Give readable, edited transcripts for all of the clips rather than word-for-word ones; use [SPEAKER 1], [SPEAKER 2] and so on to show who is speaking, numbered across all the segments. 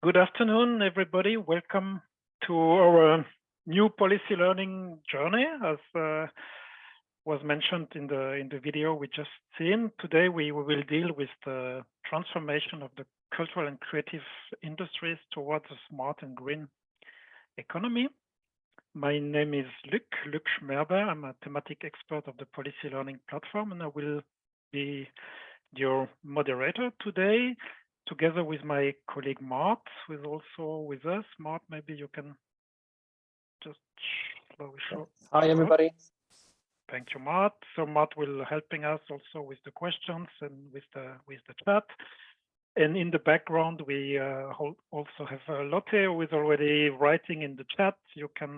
[SPEAKER 1] Good afternoon, everybody. Welcome to our new policy learning journey. As was mentioned in the video we just seen, today we will deal with the transformation of the cultural and creative industries towards a smart and green economy. My name is Luc Schmerber. I'm a thematic expert of the policy learning platform, and I will be your moderator today, together with my colleague Mart, who is also with us. Mart, maybe you can just show.
[SPEAKER 2] Hi, everybody.
[SPEAKER 1] Thank you, Mart. So Mart will helping us also with the questions and with the chat. And in the background, we also have Lotte, who is already writing in the chat. You can,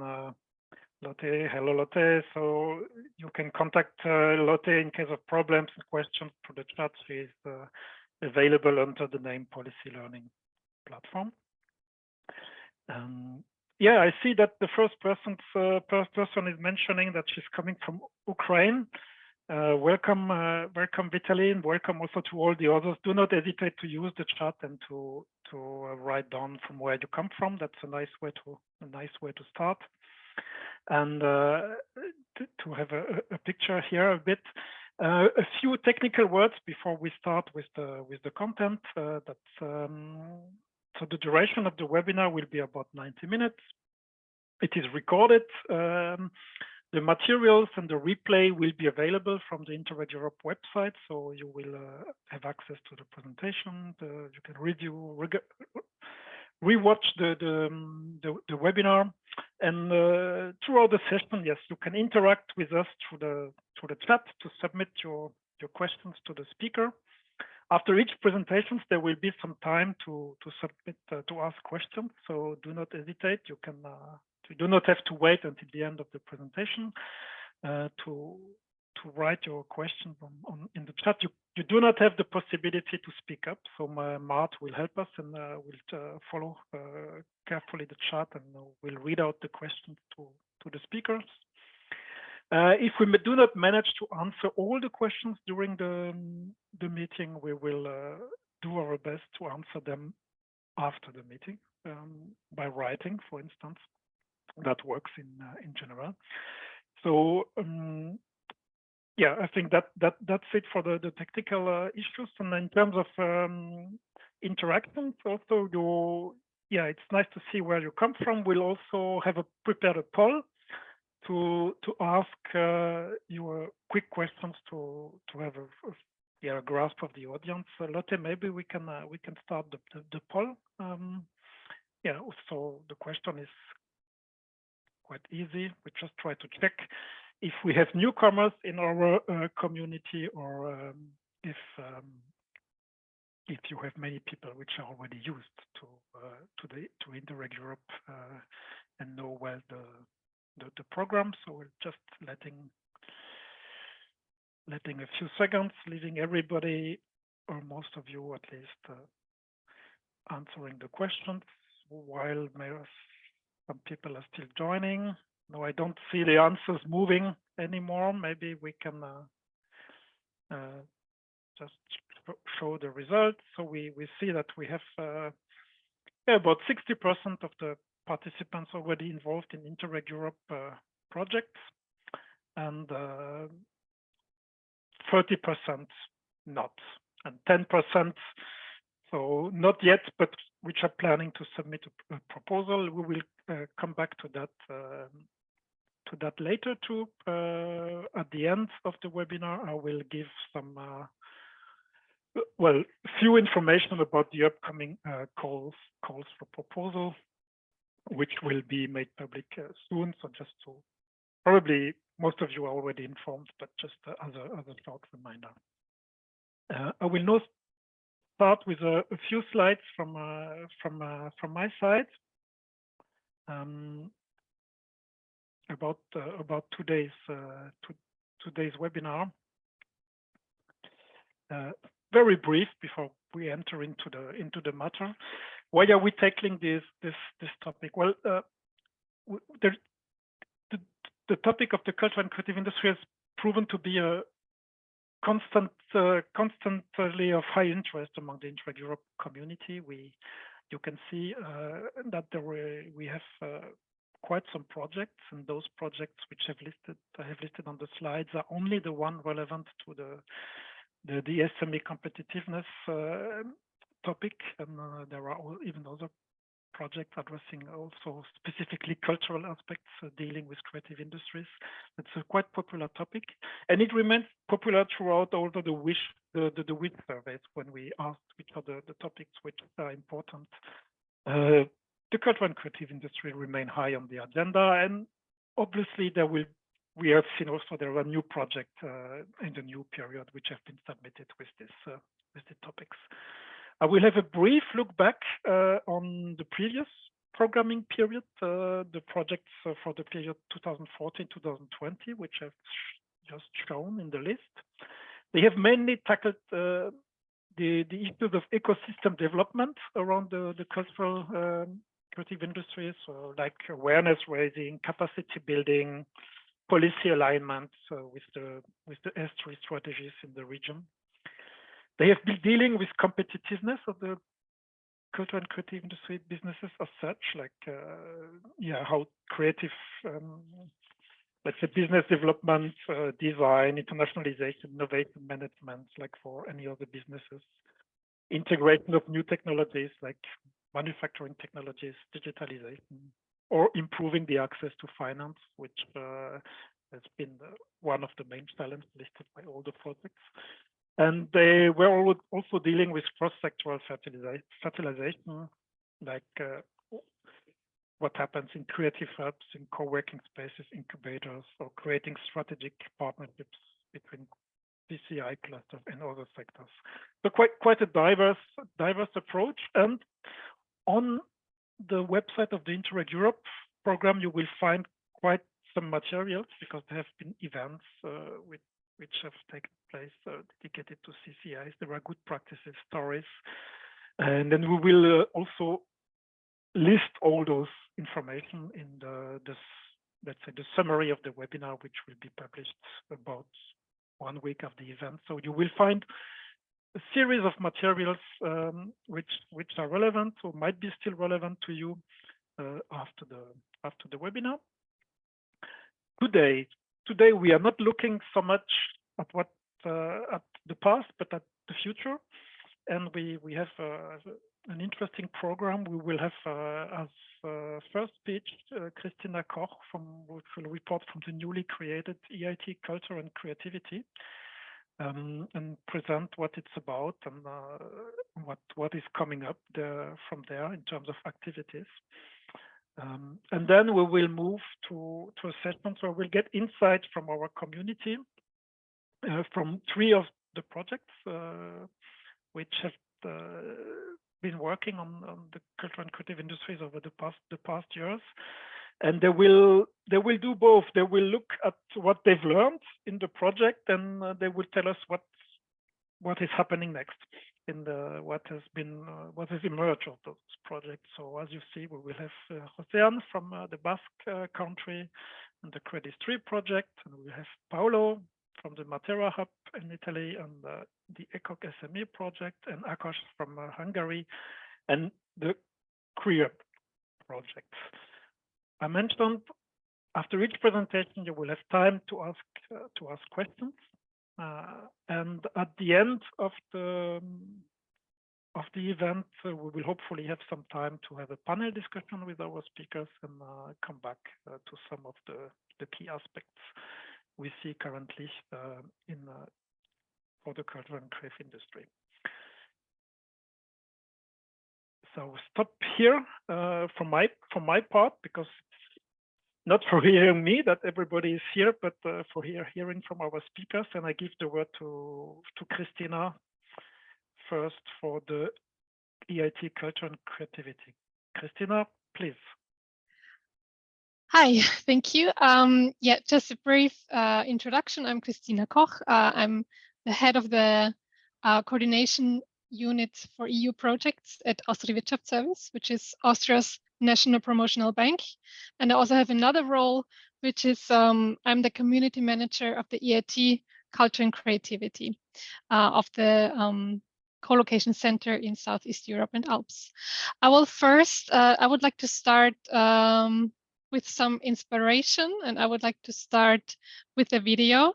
[SPEAKER 1] Lotte, hello Lotte. So you can contact Lotte in case of problems and questions through the chat. She is available under the name Policy Learning Platform. Yeah, I see that the first person is mentioning that she's coming from Ukraine. Welcome, welcome Vitaly, and welcome also to all the others. Do not hesitate to use the chat and to write down from where you come from. That's a nice way to start. And to have a picture here a bit. A few technical words before we start with the content. So the duration of the webinar will be about 90 minutes. It is recorded. The materials and the replay will be available from the Interreg Europe website, so you will have access to the presentation. You can rewatch the webinar, and throughout the session, yes, you can interact with us through the chat to submit your questions to the speaker. After each presentation, there will be some time to submit to ask questions. So do not hesitate. You can you do not have to wait until the end of the presentation to write your questions in the chat. You do not have the possibility to speak up. So Mart will help us and will follow carefully the chat and will read out the questions to the speakers. If we do not manage to answer all the questions during the meeting, we will do our best to answer them after the meeting by writing, for instance. That works in general. So yeah, I think that's it for the technical issues. And in terms of interactions, also it's nice to see where you come from. We'll also have prepared a poll to ask your quick questions to have a grasp of the audience. Lotte, maybe we can start the poll. Yeah, so the question is quite easy. We just try to check if we have newcomers in our community, or if you have many people which are already used to Interreg Europe and know well the program. So we're just letting a few seconds, leaving everybody, or most of you at least, answering the questions while some people are still joining. No, I don't see the answers moving anymore. Maybe we can just show the results. So we see that we have about 60% of the participants already involved in Interreg Europe projects, and 30% not, and 10% so not yet, but which are planning to submit a proposal. We will come back to that later too. At the end of the webinar, I will give some few information about the upcoming calls for proposal, which will be made public soon. So just to, probably most of you are already informed, but just as a short reminder. I will now start with a few slides from my side about today's webinar. Very brief before we enter into the matter. Why are we tackling this topic? Well, the topic of the cultural and creative industry has proven to be a constantly of high interest among the Interreg Europe community. We you can see that we have quite some projects, and those projects which I have listed on the slides are only the one relevant to the SME competitiveness topic, and there are even other projects addressing also specifically cultural aspects dealing with creative industries. It's a quite popular topic, and it remains popular throughout all the WISH surveys when we asked which are the topics which are important. The cultural and creative industry remain high on the agenda, and obviously we have seen also there are new projects in the new period which have been submitted with the topics. I will have a brief look back on the previous programming period, the projects for the period 2014-2020, which I've just shown in the list. They have mainly tackled the issues of ecosystem development around the cultural creative industries, so like awareness raising, capacity building, policy alignment with the S3 strategies in the region. They have been dealing with competitiveness of the cultural and creative industry businesses as such, like how creative, let's say, business development, design, internationalization, innovation management, like for any other businesses, integration of new technologies like manufacturing technologies, digitalization, or improving the access to finance, which has been one of the main challenges listed by all the projects. And they were also dealing with cross-sectoral fertilization, like what happens in creative hubs, in co-working spaces, incubators, or creating strategic partnerships between PCI clusters and other sectors. So quite a diverse approach. And on the website of the Interreg Europe program, you will find quite some materials because there have been events which have taken place dedicated to CCIs. There are good practices, stories, and then we will also list all those information in let's say the summary of the webinar, which will be published about 1 week of the event. So you will find a series of materials which are relevant or might be still relevant to you after the webinar. Today we are not looking so much at at the past, but at the future, and we have an interesting program. We will have as first speech Christina Koch, which will report from the newly created EIT Culture and Creativity, and present what it's about and what is coming up from there in terms of activities. And then we will move to a session where we'll get insights from our community, from 3 of the projects which have been working on the cultural and creative industries over the past years. And they will do both. They will look at what they've learned in the project, and they will tell us what is happening next in what has emerged of those projects. So as you see, we will have Josean from the Basque Country and the Credit 3 project, and we have Paolo from the Matera Hub in Italy and the ECoC SME project, and Ákos from Hungary and the CREA project. I mentioned after each presentation you will have time to ask questions, and at the end of the event we will hopefully have some time to have a panel discussion with our speakers and come back to some of the key aspects we see currently for the cultural and creative industry. So stop here from my part, because not for hearing me that everybody is here, but for hearing from our speakers. And I give the word to Christina first for the EIT Culture and Creativity. Christina, please.
[SPEAKER 2] Hi, thank you. Yeah, just a brief introduction. I'm Christina Koch. I'm the head of the coordination unit for EU projects at Austria Wirtschaftsservice, which is Austria's national promotional bank. And I also have another role, which is I'm the community manager of the EIT Culture and Creativity of the co-location center in Southeast Europe and Alps. I would like to start with some inspiration, and I would like to start with a video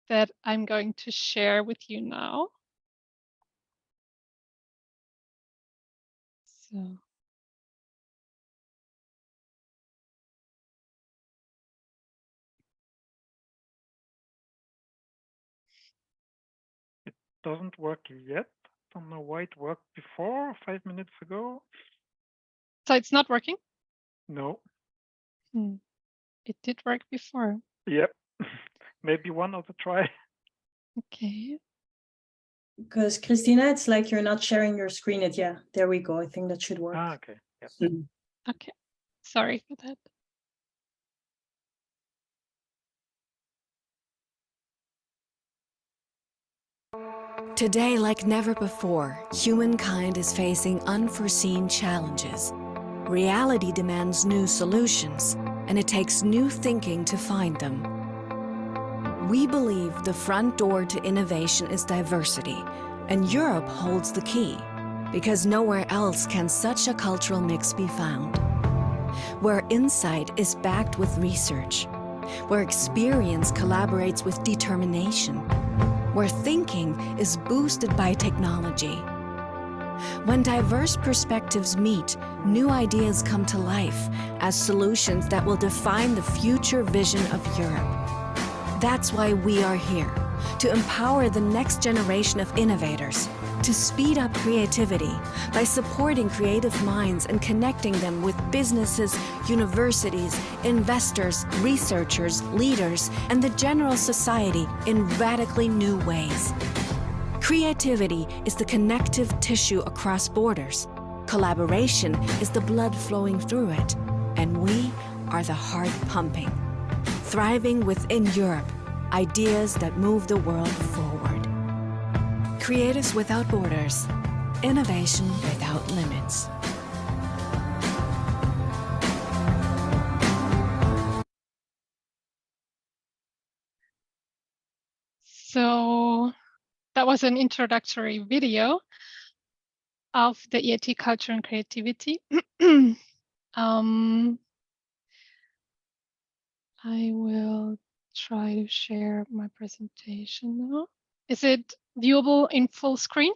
[SPEAKER 2] that I'm going to share with you now. So.
[SPEAKER 1] It doesn't work yet. I don't know why it worked before, 5 minutes ago.
[SPEAKER 2] So it's not working?
[SPEAKER 1] No.
[SPEAKER 2] It did work before.
[SPEAKER 1] Yep. Maybe one other try.
[SPEAKER 2] Okay.
[SPEAKER 3] Because Christina, it's like you're not sharing your screen yet. Yeah, there we go. I think that should work.
[SPEAKER 1] Ah, okay. Yep.
[SPEAKER 2] Okay. Sorry for that.
[SPEAKER 4] Today, like never before, humankind is facing unforeseen challenges. Reality demands new solutions, and it takes new thinking to find them. We believe the front door to innovation is diversity, and Europe holds the key, because nowhere else can such a cultural mix be found. Where insight is backed with research, where experience collaborates with determination, where thinking is boosted by technology. When diverse perspectives meet, new ideas come to life as solutions that will define the future vision of Europe. That's why we are here, to empower the next generation of innovators, to speed up creativity by supporting creative minds and connecting them with businesses, universities, investors, researchers, leaders, and the general society in radically new ways. Creativity is the connective tissue across borders. Collaboration is the blood flowing through it, and we are the heart pumping. Thriving within Europe, ideas that move the world forward. Creatives without borders, innovation without limits.
[SPEAKER 2] So that was an introductory video of the EIT Culture and Creativity. I will try to share my presentation now. Is it viewable in full screen?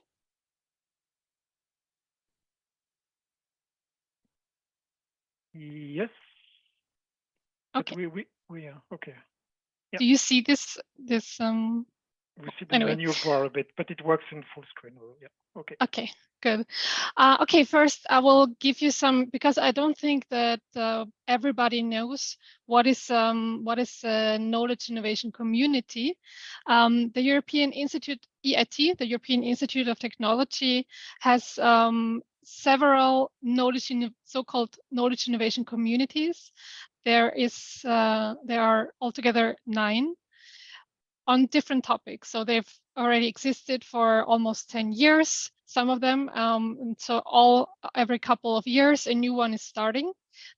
[SPEAKER 1] Yes.
[SPEAKER 2] Okay.
[SPEAKER 1] But we are okay. Yep.
[SPEAKER 2] Do you see this?
[SPEAKER 1] We see the
[SPEAKER 2] anyway.
[SPEAKER 1] menu bar a bit, but it works in full screen. Yeah. Okay.
[SPEAKER 2] Okay, good. Okay, first I will give you some, because I don't think that everybody knows what is a knowledge innovation community. The European Institute, EIT, the European Institute of Technology, has several so-called knowledge innovation communities. There are altogether 9 on different topics. So they've already existed for almost 10 years, some of them. And so every couple of years, a new one is starting.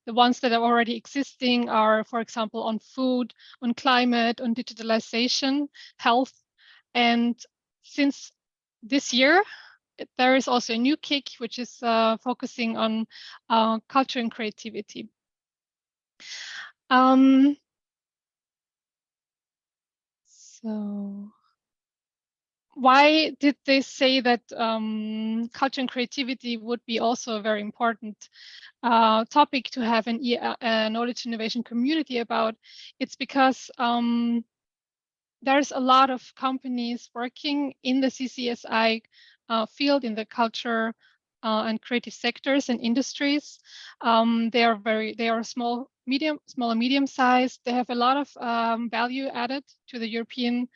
[SPEAKER 2] The ones that are already existing are, for example, on food, on climate, on digitalization, health. And since this year, there is also a new KIC, which is focusing on culture and creativity. So why did they say that culture and creativity would be also a very important topic to have a knowledge innovation community about? It's because there's a lot of companies working in the CCSI field, in the culture and creative sectors and industries. They are small, medium sized. They have a lot of value added to the European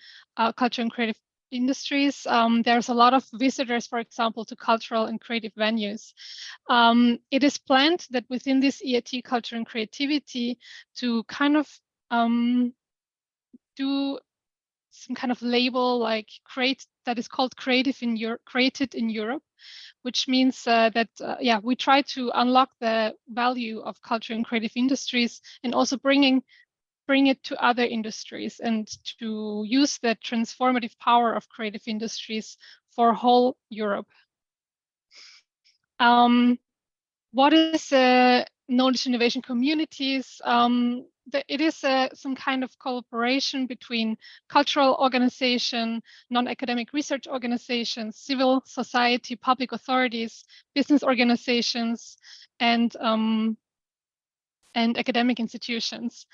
[SPEAKER 2] culture and creative industries. There's a lot of visitors, for example, to cultural and creative venues. It is planned that within this EIT Culture and Creativity to kind of do some kind of label like that is called created in Europe, which means that we try to unlock the value of culture and creative industries, and also bringing bring it to other industries and to use the transformative power of creative industries for whole Europe. What is knowledge innovation communities? It is some kind of collaboration between cultural organization, non-academic research organizations, civil society, public authorities, business organizations, and academic institutions.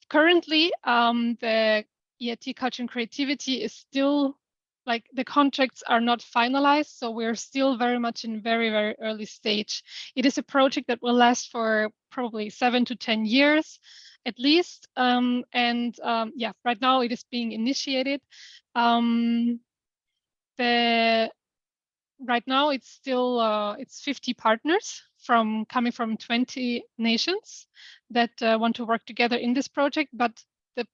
[SPEAKER 2] Currently, the EIT Culture and Creativity is still, like, the contracts are not finalized, so we're still very much in very, very early stage. It is a project that will last for probably 7 to 10 years at least. Yeah, right now it is being initiated. Right now it's still it's 50 partners coming from 20 nations that want to work together in this project, but the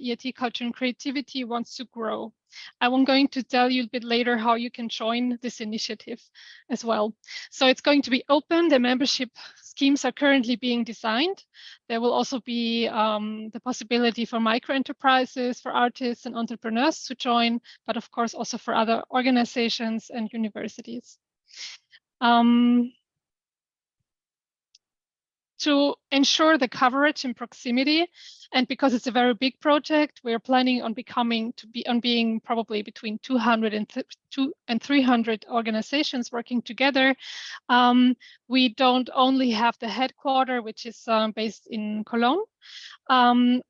[SPEAKER 2] EIT Culture and Creativity wants to grow. I'm going to tell you a bit later how you can join this initiative as well. So it's going to be open. The membership schemes are currently being designed. There will also be the possibility for micro enterprises, for artists and entrepreneurs to join, but of course also for other organizations and universities. To ensure the coverage and proximity, and because it's a very big project, we're planning on being probably between 200 and 300 organizations working together. We don't only have the headquarter, which is based in Cologne, the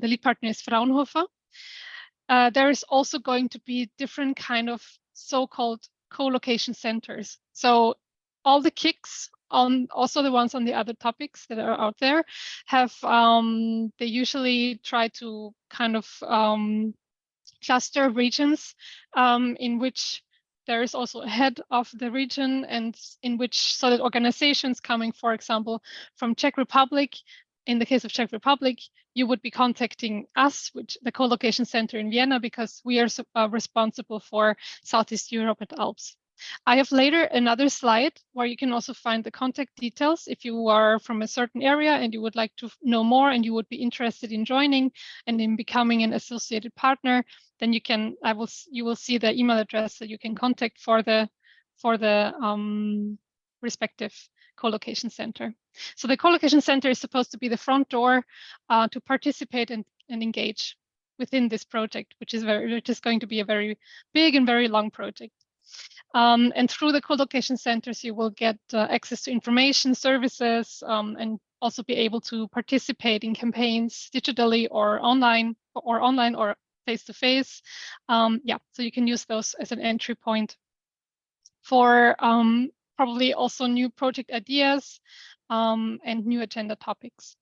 [SPEAKER 2] lead partner is Fraunhofer. There is also going to be different kind of so-called co-location centers. So all the KICs, also the ones on the other topics that are out there, have they usually try to kind of cluster regions in which there is also a head of the region, and in which so that organizations coming, for example, from Czech Republic, in the case of Czech Republic, you would be contacting us, which the co-location center in Vienna, because we are responsible for Southeast Europe and Alps. I have later another slide where you can also find the contact details if you are from a certain area and you would like to know more and you would be interested in joining and in becoming an associated partner. Then you will see the email address that you can contact for the respective co-location center. So the co-location center is supposed to be the front door to participate and engage within this project, which is going to be a very big and very long project. And through the co-location centers, you will get access to information, services, and also be able to participate in campaigns digitally or online or face-to-face. Yeah, so you can use those as an entry point for probably also new project ideas and new agenda topics.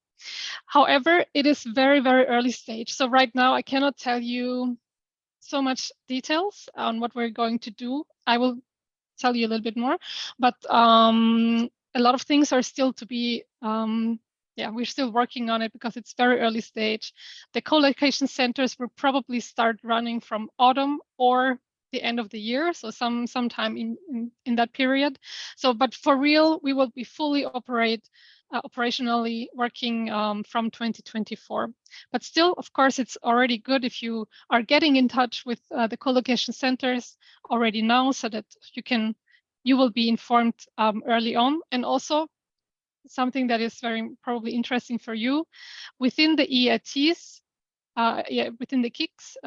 [SPEAKER 2] However, it is very, very early stage. So right now, I cannot tell you so much details on what we're going to do. I will tell you a little bit more, but a lot of things are still to be, we're still working on it because it's very early stage. The co-location centers will probably start running from autumn or the end of the year, so sometime in that period. So, but for real, we will be fully operationally working from 2024. But still, of course, it's already good if you are getting in touch with the co-location centers already now, so that you will be informed early on. And also something that is very probably interesting for you, within the EITs, within the KICs,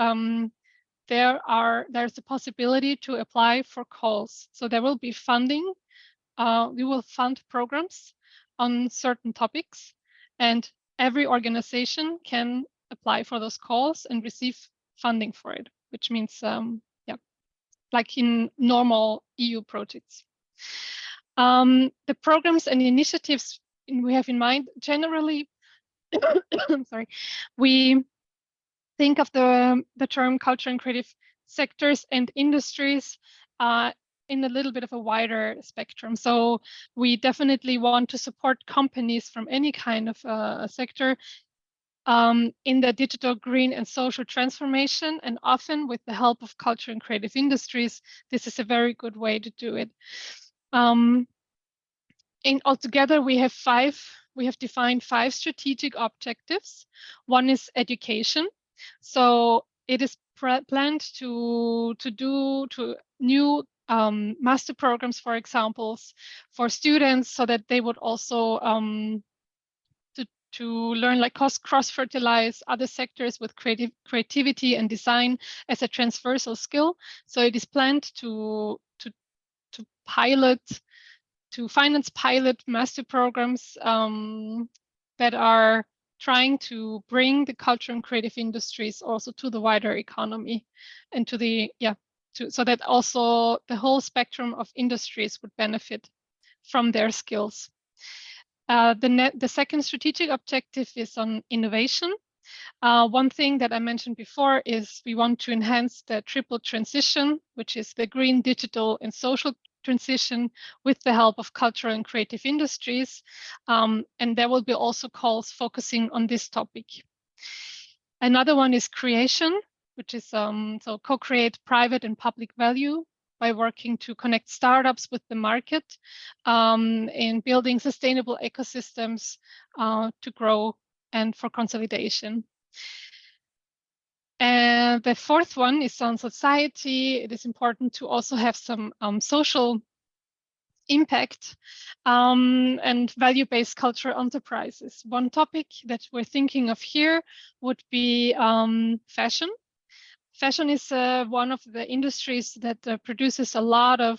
[SPEAKER 2] there's a possibility to apply for calls. So there will be funding. We will fund programs on certain topics, and every organization can apply for those calls and receive funding for it, which means, like in normal EU projects. The programs and initiatives we have in mind, generally, sorry, we think of the term culture and creative sectors and industries in a little bit of a wider spectrum. So we definitely want to support companies from any kind of sector in the digital, green, and social transformation, and often with the help of culture and creative industries. This is a very good way to do it. Altogether, we have 5 we have defined 5 strategic objectives. One is education. So it is planned to do new master programs, for example, for students, so that they would also to learn like cross-fertilize other sectors with creativity and design as a transversal skill. So it is planned to finance pilot master programs that are trying to bring the culture and creative industries also to the wider economy, and to the so that also the whole spectrum of industries would benefit from their skills. The second strategic objective is on innovation. One thing that I mentioned before is we want to enhance the triple transition, which is the green, digital, and social transition, with the help of cultural and creative industries. And there will be also calls focusing on this topic. Another one is creation, which is so co-create private and public value by working to connect startups with the market, in building sustainable ecosystems to grow and for consolidation. And the fourth one is on society. It is important to also have some social impact and value-based cultural enterprises. One topic that we're thinking of here would be fashion. Fashion is one of the industries that produces a lot of,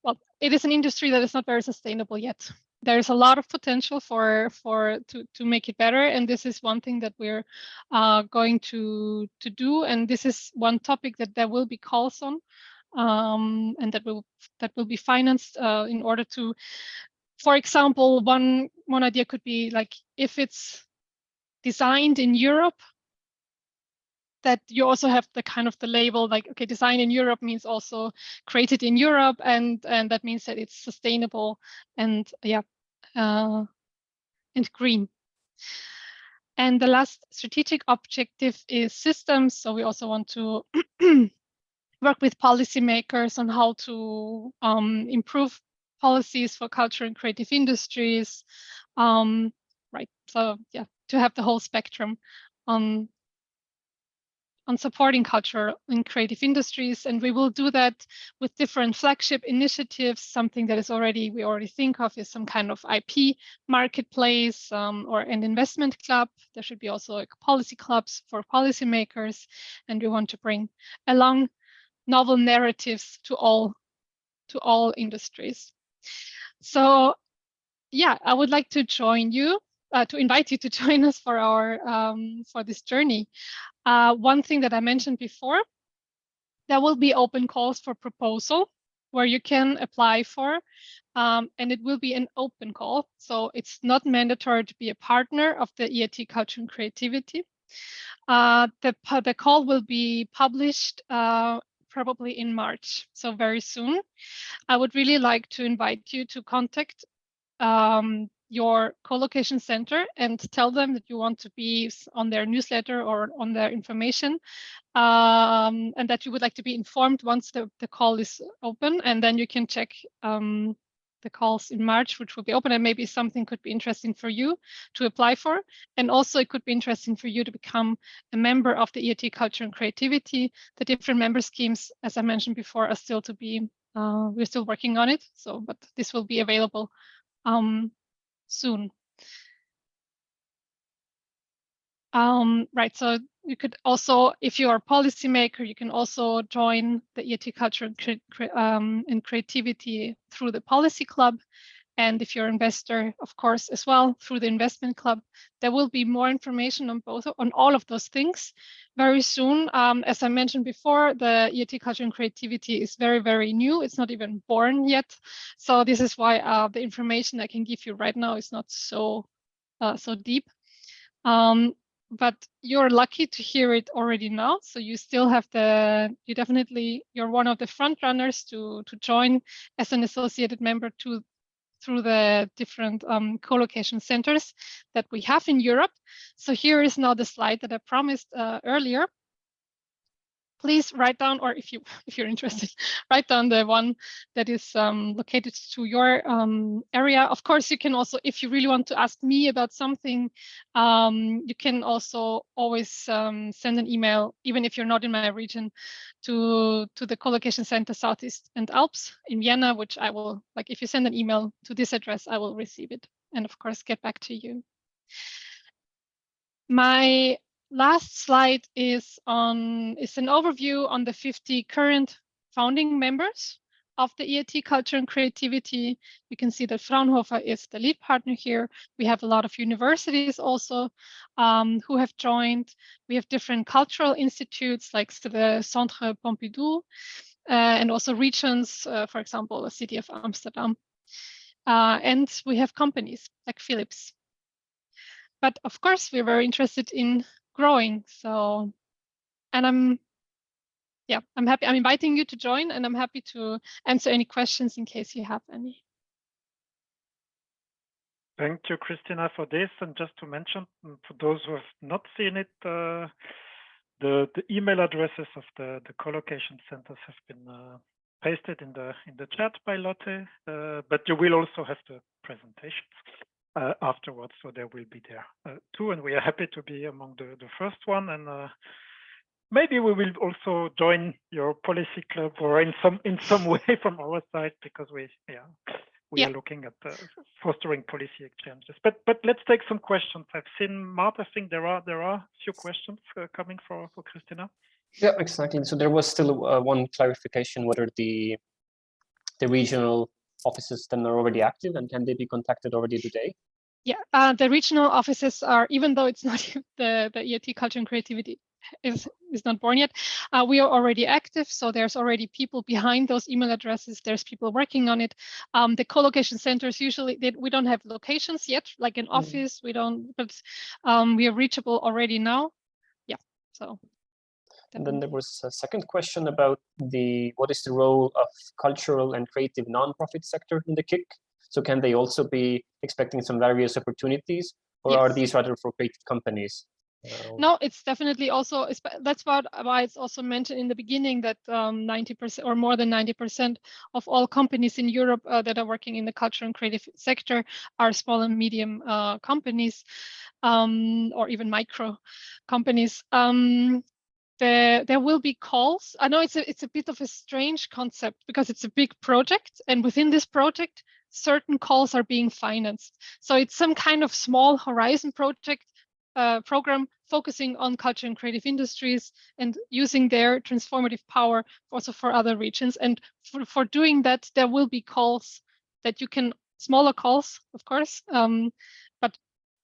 [SPEAKER 2] well, it is an industry that is not very sustainable yet. There is a lot of potential to make it better, and this is one thing that we're going to do, and this is one topic that there will be calls on, and that will be financed in order to, for example, one idea could be like, if it's designed in Europe, that you also have the kind of the label like, okay, design in Europe means also created in Europe, and that means that it's sustainable and and green. And the last strategic objective is systems. So we also want to work with policymakers on how to improve policies for culture and creative industries. Right. So to have the whole spectrum on supporting culture and creative industries, and we will do that with different flagship initiatives. Something that is we already think of is some kind of IP marketplace or an investment club. There should be also like policy clubs for policymakers, and we want to bring along novel narratives to all industries. So I would like to join you, to invite you to join us for our for this journey. One thing that I mentioned before, there will be open calls for proposal where you can apply for, and it will be an open call. So it's not mandatory to be a partner of the EIT Culture and Creativity. The call will be published probably in March, so very soon. I would really like to invite you to contact your co-location center and tell them that you want to be on their newsletter or on their information, and that you would like to be informed once the call is open, and then you can check the calls in March, which will be open, and maybe something could be interesting for you to apply for. And also it could be interesting for you to become a member of the EIT Culture and Creativity. The different member schemes, as I mentioned before, are still to be, we're still working on it. So, but this will be available soon. Right, so you could also, if you are a policymaker, you can also join the EIT Culture and Creativity through the Policy Club. And if you're an investor, of course, as well, through the Investment Club. There will be more information on all of those things very soon. As I mentioned before, the EIT Culture and Creativity is very, very new. It's not even born yet. So this is why the information I can give you right now is not so deep. But you're lucky to hear it already now. So you still have you're one of the front runners to join as an associated member through the different co-location centers that we have in Europe. So here is now the slide that I promised earlier. please write down, or if you're interested, write down the one that is located to your area. Of course, you can also, if you really want to ask me about something, you can also always send an email, even if you're not in my region, to the Co-location Center Southeast and Alps in Vienna, which I will, like, if you send an email to this address, I will receive it and of course get back to you. My last slide is an overview on the 50 current founding members of the EIT Culture and Creativity. You can see that Fraunhofer is the lead partner here. We have a lot of universities also who have joined. We have different cultural institutes like the Centre Pompidou and also regions, for example, the city of Amsterdam. And we have companies like Philips. But of course, we're very interested in growing. So, and I'm happy. I'm inviting you to join, and I'm happy to answer any questions in case you have any.
[SPEAKER 1] Thank you, Christina, for this. And just to mention, for those who have not seen it, the email addresses of the co-location centers have been pasted in the chat by Lotte, but you will also have the presentations afterwards, so they will be there too, and we are happy to be among the first one, and maybe we will also join your policy club or in some way from our side, because we are looking at fostering policy exchanges. But let's take some questions. I've seen Mart. I think there are a few questions coming for Christina.
[SPEAKER 5] Yeah, exactly. So there was still one clarification whether the regional offices then are already active, and can they be contacted already today?
[SPEAKER 2] Yeah, the regional offices are, even though it's not the EIT Culture and Creativity is not born yet, we are already active. So there's already people behind those email addresses. There's people working on it. The co-location centers, usually we don't have locations yet, like an office. We don't, but we are reachable already now. Yeah, so.
[SPEAKER 5] And then there was a second question about what is the role of cultural and creative nonprofit sector in the KIC? So can they also be expecting some various opportunities, or are these rather for creative companies?
[SPEAKER 2] No, it's definitely also, that's why it's also mentioned in the beginning that 90% or more than 90% of all companies in Europe that are working in the culture and creative sector are small and medium companies, or even micro companies. There will be calls. I know it's a bit of a strange concept because it's a big project, and within this project, certain calls are being financed. So it's some kind of small horizon project program focusing on culture and creative industries and using their transformative power also for other regions. And for doing that, there will be calls that you can, smaller calls, of course, but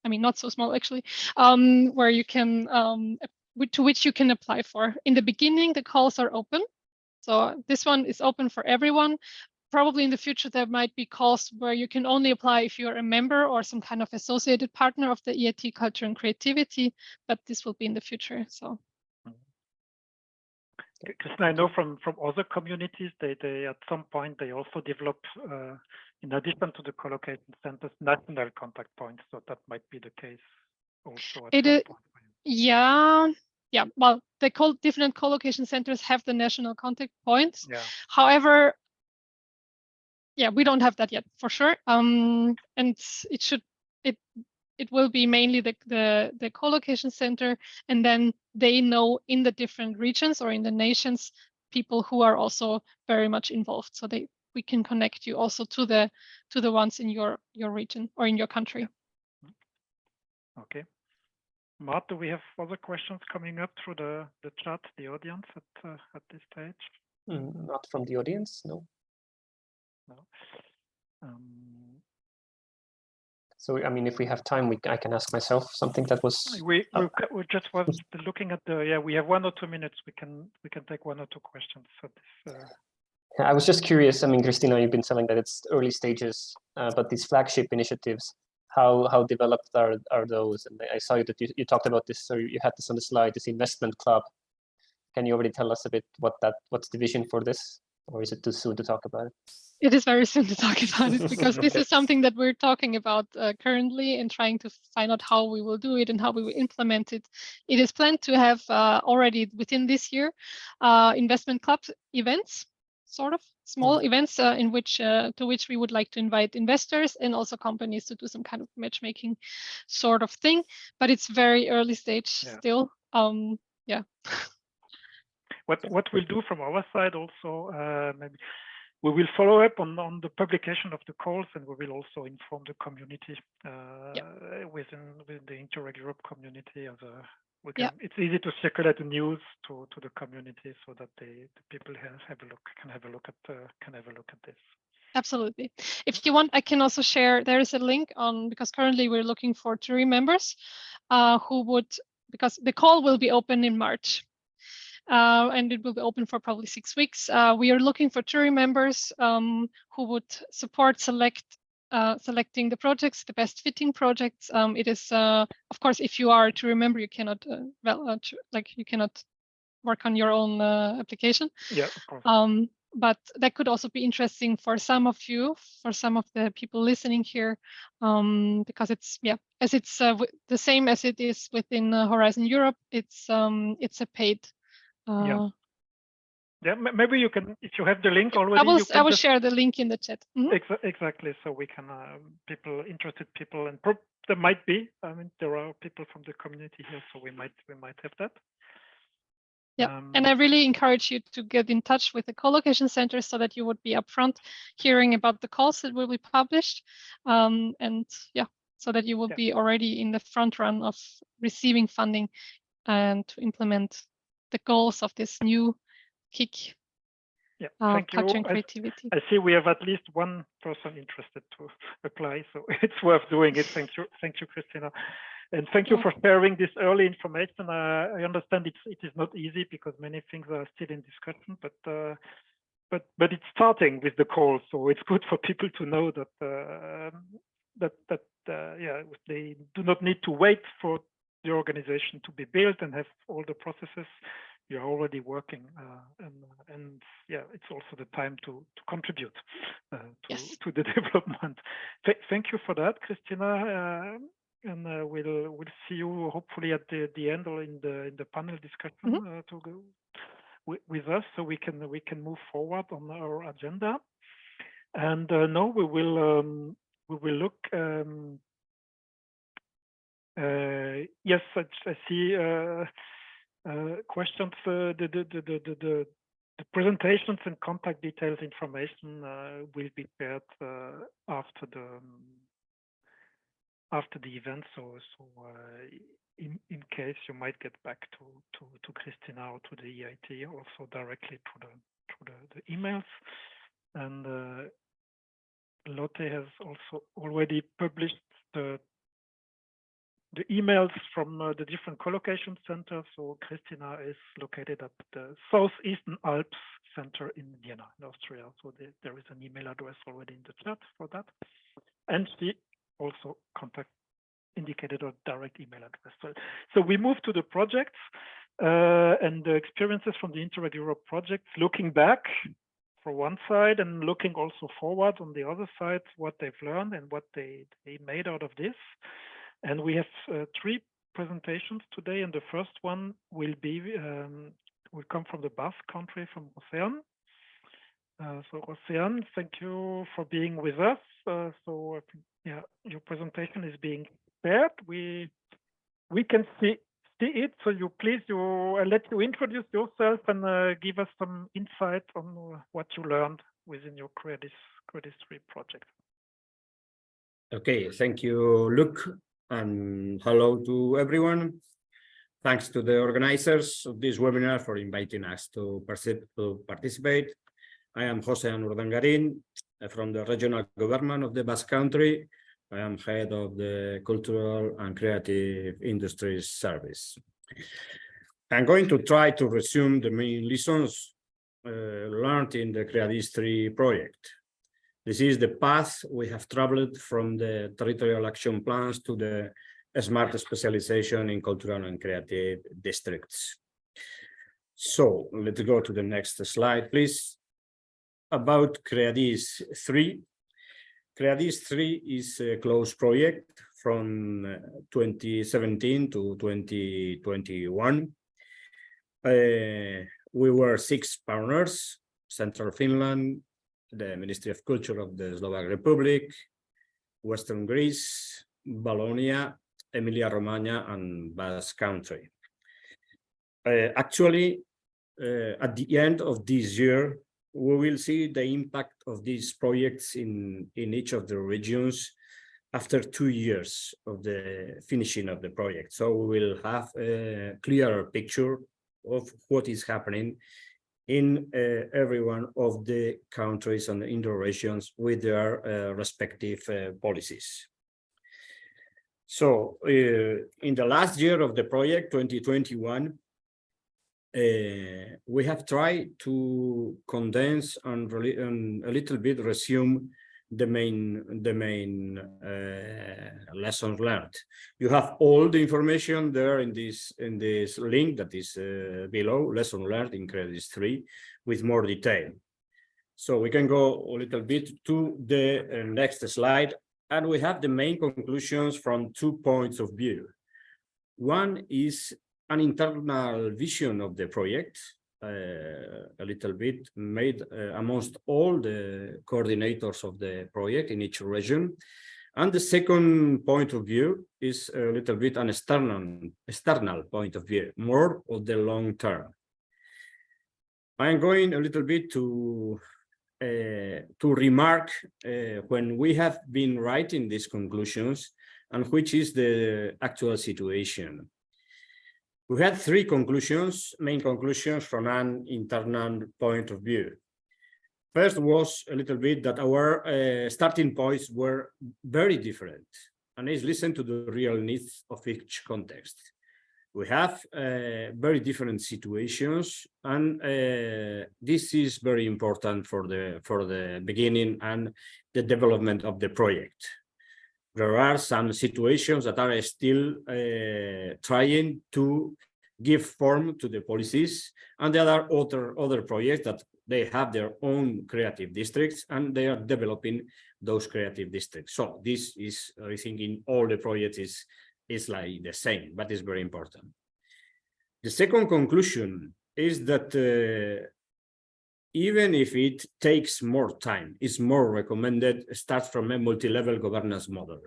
[SPEAKER 2] I mean, not so small actually, where you can to which you can apply for. In the beginning, the calls are open. So this one is open for everyone. Probably in the future, there might be calls where you can only apply if you're a member or some kind of associated partner of the EIT Culture and Creativity, but this will be in the future. So,
[SPEAKER 1] Christina, I know from other communities, they at some point, they also develop, in addition to the co-location centers, national contact points. So that might be the case also at some point.
[SPEAKER 2] Yeah. Well, the different co-location centers have the national contact points.
[SPEAKER 1] Yeah.
[SPEAKER 2] However, we don't have that yet for sure. And it will be mainly the co-location center, and then they know in the different regions or in the nations people who are also very much involved. So we can connect you also to the ones in your region or in your country.
[SPEAKER 1] Okay. Mart, do we have other questions coming up through the chat, the audience at this stage?
[SPEAKER 5] Not from the audience, no.
[SPEAKER 1] No.
[SPEAKER 5] So, I mean, if we have time, I can ask myself something that was.
[SPEAKER 1] We just was looking at we have 1 or 2 minutes. We can take 1 or 2 questions. So this,
[SPEAKER 5] I was just curious. I mean, Christina, you've been telling that it's early stages, but these flagship initiatives, how developed are those? And I saw that you talked about this, or you had this on the slide, this investment club. Can you already tell us a bit what's the vision for this? or is it too soon to talk about it?
[SPEAKER 2] It is very soon to talk about it because this is something that we're talking about currently and trying to find out how we will do it and how we will implement it. It is planned to have already within this year investment club events, sort of small events in which to which we would like to invite investors and also companies to do some kind of matchmaking sort of thing. But it's very early stage still. Yeah.
[SPEAKER 1] What we'll do from our side also, maybe we will follow up on the publication of the calls, and we will also inform the community within the Interreg Europe community. It's easy to circulate the news to the community so that the people can have a look at this.
[SPEAKER 2] Absolutely. If you want, I can also share. There is a link on, because currently we're looking for jury members who would, because the call will be open in March. And it will be open for probably 6 weeks. We are looking for jury members who would support selecting the projects, the best fitting projects. It is, of course, if you are a jury member, you cannot you cannot work on your own application.
[SPEAKER 1] Yeah, of course.
[SPEAKER 2] But that could also be interesting for some of you, for some of the people listening here, because it's as it's the same as it is within Horizon Europe. It's a paid.
[SPEAKER 1] Maybe you can, if you have the link already.
[SPEAKER 2] I will share the link in the chat.
[SPEAKER 1] Exactly, so we can interested people, and there might be. I mean, there are people from the community here, so we might have that.
[SPEAKER 2] Yeah, and I really encourage you to get in touch with the co-location center so that you would be upfront hearing about the calls that will be published, and so that you will be already in the front run of receiving funding and to implement the goals of this new KIC Culture and Creativity.
[SPEAKER 1] I see we have at least one person interested to apply, so it's worth doing it. Thank you, Christina. And thank you for sharing this early information. I understand it is not easy because many things are still in discussion, but it's starting with the call, so it's good for people to know that they do not need to wait for the organization to be built and have all the processes. You're already working, and it's also the time to contribute to the development. Thank you for that, Christina. And we'll see you hopefully at the end or in the panel discussion to go with us, so we can move forward on our agenda. And now we will look. Yes, I see questions. The presentations and contact details information will be shared after the event. So in case you might get back to Christina or to the EIT also directly to the emails. And Lotte has also already published the emails from the different co-location centers. So Christina is located at the Southeastern Alps Center in Vienna, in Austria. So there is an email address already in the chat for that. And she also indicated a direct email address. So we move to the projects and the experiences from the Interreg Europe projects, looking back for one side and looking also forward on the other side, what they've learned and what they made out of this. And we have 3 presentations today, and the first one will come from the Basque Country, from Josean. So Josean, thank you for being with us. Your presentation is being shared. We can see it. So I'll let you introduce yourself and give us some insight on what you learned within your Credis 3 project.
[SPEAKER 6] Okay, thank you, Luc. And hello to everyone. Thanks to the organizers of this webinar for inviting us to participate. I am Josean Urdangarin from the regional government of the Basque Country. I am head of the Cultural and Creative Industries Service. I'm going to try to resume the main lessons learned in the Credis 3 project. This is the path we have traveled from the territorial action plans to the smart specialization in cultural and creative districts. So let's go to the next slide, please. about Creadis 3. Creadis 3 is a closed project from 2017 to 2021. We were 6 partners: Central Finland, the Ministry of Culture of the Slovak Republic, Western Greece, Wallonia, Emilia-Romagna, and Basque Country. Actually, at the end of this year, we will see the impact of these projects in each of the regions after 2 years of the finishing of the project. So we will have a clearer picture of what is happening in every one of the countries and in the regions with their respective policies. So in the last year of the project, 2021, we have tried to condense and a little bit resume the main lessons learned. You have all the information there in this link that is below, lesson learned in Creadis 3, with more detail. So we can go a little bit to the next slide, and we have the main conclusions from 2 points of view. One is an internal vision of the project, a little bit made amongst all the coordinators of the project in each region. And the second point of view is a little bit an external point of view, more of the long term. I am going a little bit to remark when we have been writing these conclusions and which is the actual situation. We had 3 conclusions, main conclusions from an internal point of view. First was a little bit that our starting points were very different, and is listen to the real needs of each context. We have very different situations, and this is very important for the beginning and the development of the project. There are some situations that are still trying to give form to the policies, and there are other projects that they have their own creative districts and they are developing those creative districts. So this is, I think, in all the projects is like the same, but it's very important. The second conclusion is that even if it takes more time, it's more recommended start from a multi-level governance model.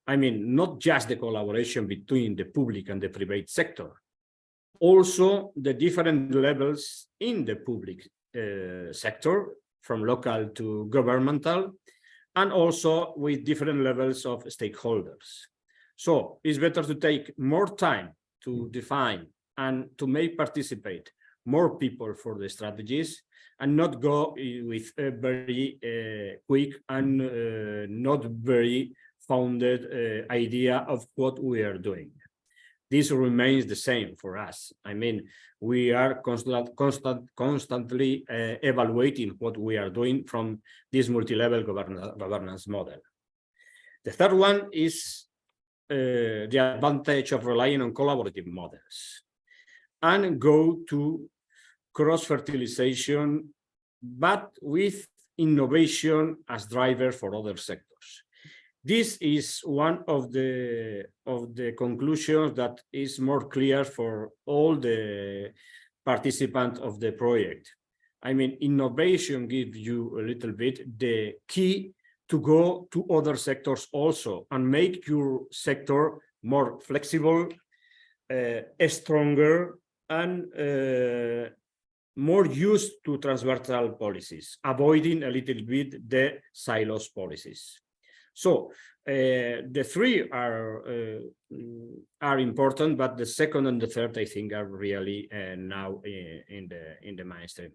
[SPEAKER 6] I mean, not just the collaboration between the public and the private sector, also the different levels in the public sector, from local to governmental, and also with different levels of stakeholders. So it's better to take more time to define and to make participate more people for the strategies, and not go with a very quick and not very founded idea of what we are doing. This remains the same for us. I mean, we are constantly evaluating what we are doing from this multi-level governance model. The third one is the advantage of relying on collaborative models and go to cross-fertilization, but with innovation as driver for other sectors. This is one of the conclusions that is more clear for all the participants of the project. I mean, innovation gives you a little bit the key to go to other sectors also and make your sector more flexible, stronger, and more used to transversal policies, avoiding a little bit the silos policies. So the 3 are important, but the second and the third, I think, are really now in the mainstream.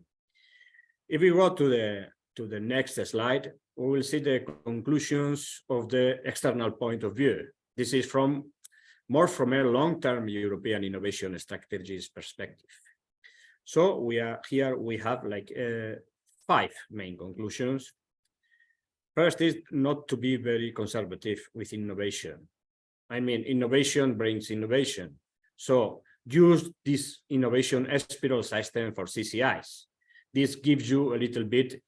[SPEAKER 6] If we go to the next slide, we will see the conclusions of the external point of view. This is more from a long-term European innovation strategies perspective. So we have like 5 main conclusions. First is not to be very conservative with innovation. I mean, innovation brings innovation. So use this innovation spiral system for CCIs. This gives you a little bit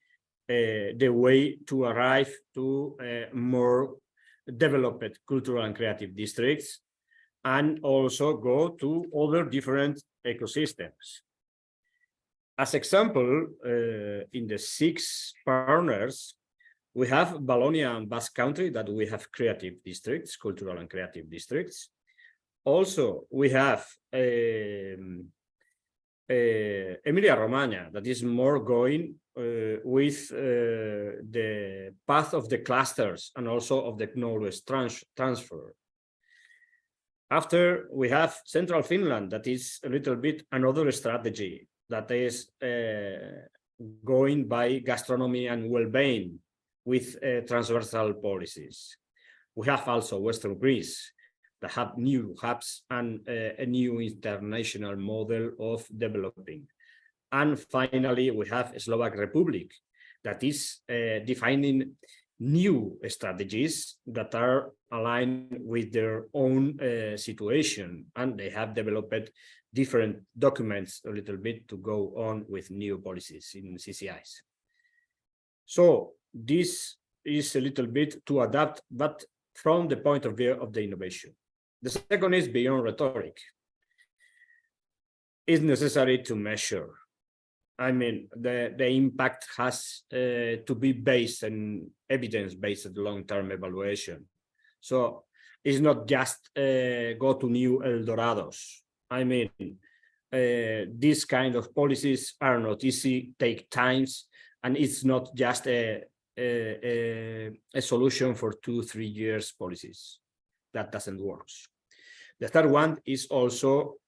[SPEAKER 6] the way to arrive to more developed cultural and creative districts, and also go to other different ecosystems. As example, in the 6 partners, we have Wallonia and Basque Country that we have creative districts, cultural and creative districts. Also, we have Emilia-Romagna that is more going with the path of the clusters and also of the knowledge transfer. After, we have Central Finland that is a little bit another strategy that is going by gastronomy and well-being with transversal policies. We have also Western Greece that have new hubs and a new international model of developing. And finally, we have Slovak Republic that is defining new strategies that are aligned with their own situation, and they have developed different documents a little bit to go on with new policies in CCIs. So this is a little bit to adapt, but from the point of view of the innovation. The second is beyond rhetoric. It's necessary to measure. I mean, the impact has to be based on evidence-based long-term evaluation. So it's not just go to new El Dorados. I mean, these kind of policies are not easy, take times, and it's not just a solution for 2-3 years policies. That doesn't work. The third one is also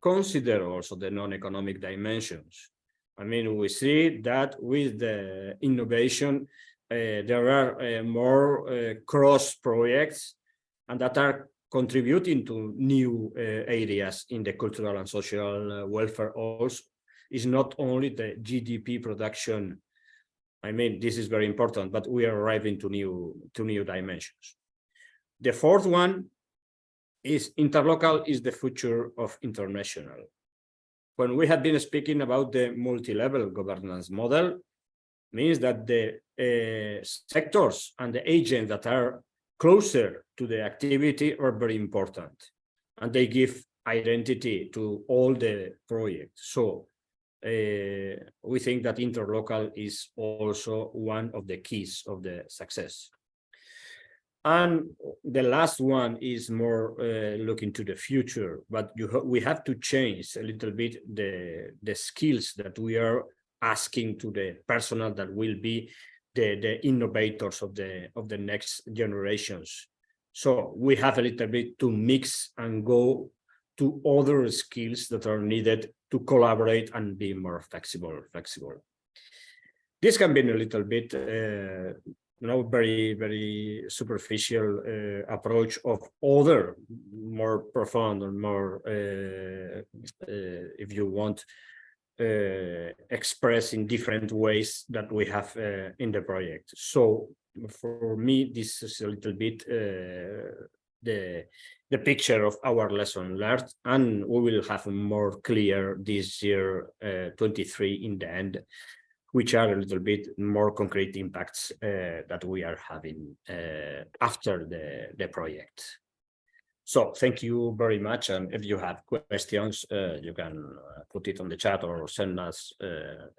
[SPEAKER 6] consider also the non-economic dimensions. I mean, we see that with the innovation, there are more cross projects and that are contributing to new areas in the cultural and social welfare. Also, is not only the GDP production. I mean, this is very important, but we are arriving to new dimensions. The fourth one is interlocal is the future of international. When we have been speaking about the multi-level governance model, means that the sectors and the agents that are closer to the activity are very important, and they give identity to all the projects. So we think that interlocal is also one of the keys of the success. And the last one is more looking to the future, but we have to change a little bit the skills that we are asking to the personnel that will be the innovators of the next generations. So we have a little bit to mix and go to other skills that are needed to collaborate and be more flexible. This can be a little bit very, very superficial approach of other more profound or more, if you want, express in different ways that we have in the project. So for me, this is a little bit the picture of our lesson learned, and we will have more clear this year 23 in the end, which are a little bit more concrete impacts that we are having after the project. So thank you very much. And if you have questions, you can put it on the chat or send us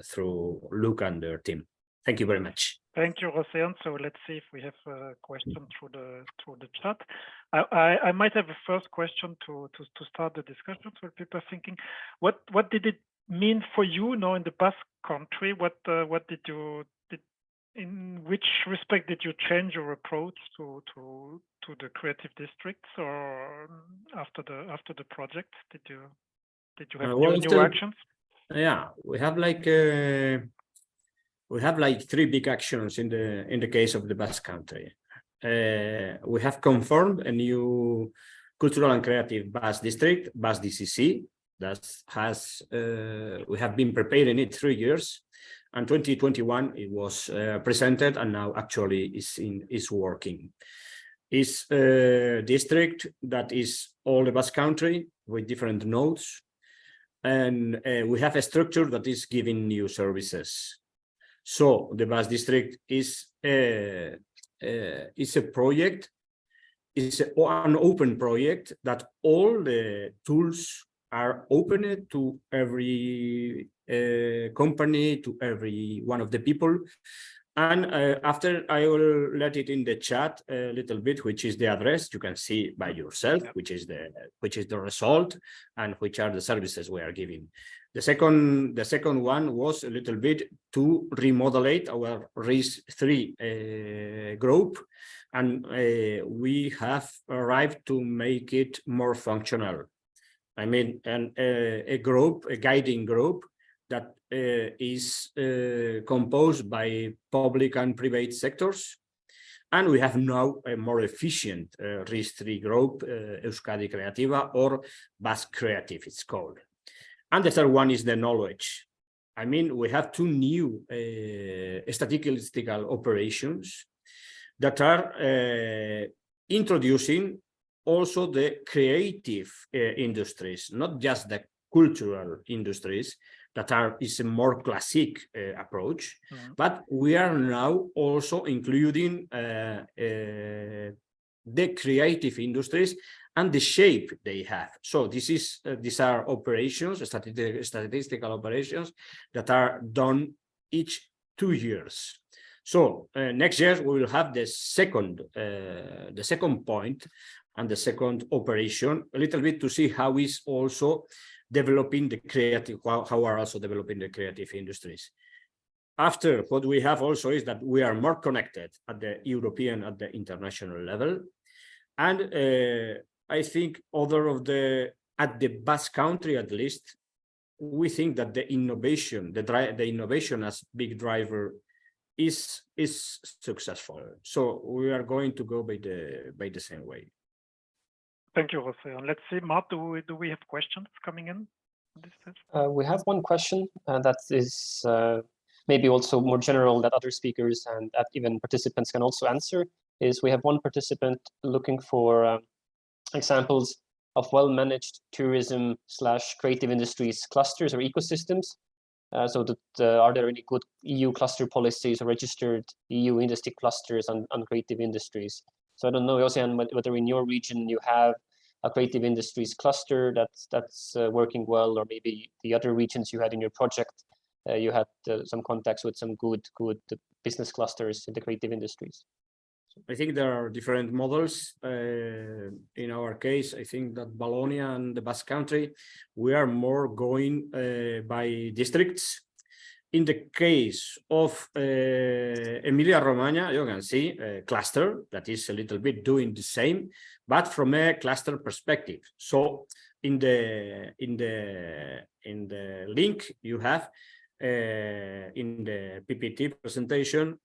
[SPEAKER 6] through Luke and their team. Thank you very much.
[SPEAKER 1] Thank you, Josean. So let's see if we have a question through the chat. I might have a first question to start the discussion. So people are thinking, what did it mean for you now in the Basque Country? What did you in which respect did you change your approach to the creative districts, or after the project did you have new actions?
[SPEAKER 6] Yeah, we have like 3 big actions in the case of the Basque Country. We have confirmed a new cultural and creative Basque district, Basque DCC, that has we have been preparing it 3 years, and 2021 it was presented, and now actually is working. It's a district that is all the Basque Country with different nodes, and we have a structure that is giving new services. So the Basque District is a project, is an open project that all the tools are open to every company, to every one of the people. And after I will let it in the chat a little bit, which is the address. You can see by yourself, which is the result and which are the services we are giving. The second one was a little bit to remodulate our RIS3 group, and we have arrived to make it more functional. I mean, a guiding group that is composed by public and private sectors. And we have now a more efficient RIS3 group, Euskadi Creativa, or Basque Creative, it's called. And the third one is the knowledge. I mean, we have two new statistical operations that are introducing also the creative industries, not just the cultural industries that is a more classic approach, but we are now also including the creative industries and the shape they have. So these are operations, statistical operations that are done each 2 years. So next year we will have the second point and the second operation, a little bit to see how is also developing the creative, how are also developing the creative industries. After, what we have also is that we are more connected at the European, at the international level. And I think at the Basque Country at least, we think that the innovation, the innovation as big driver is successful. So we are going to go by the same way.
[SPEAKER 1] Thank you, Jose. Let's see, Mart, do we have questions coming in?
[SPEAKER 5] We have one question that is maybe also more general that other speakers and even participants can also answer. We have one participant looking for examples of well-managed tourism / creative industries clusters or ecosystems. So are there any good EU cluster policies or registered EU industry clusters on creative industries? So I don't know, Josean, whether in your region you have a creative industries cluster that's working well, or maybe the other regions you had in your project, you had some contacts with some good business clusters in the creative industries.
[SPEAKER 6] I think there are different models. In our case, I think that Wallonia and the Basque Country, we are more going by districts. In the case of Emilia-Romagna, you can see a cluster that is a little bit doing the same, but from a cluster perspective. So in the link you have in the PPT presentation,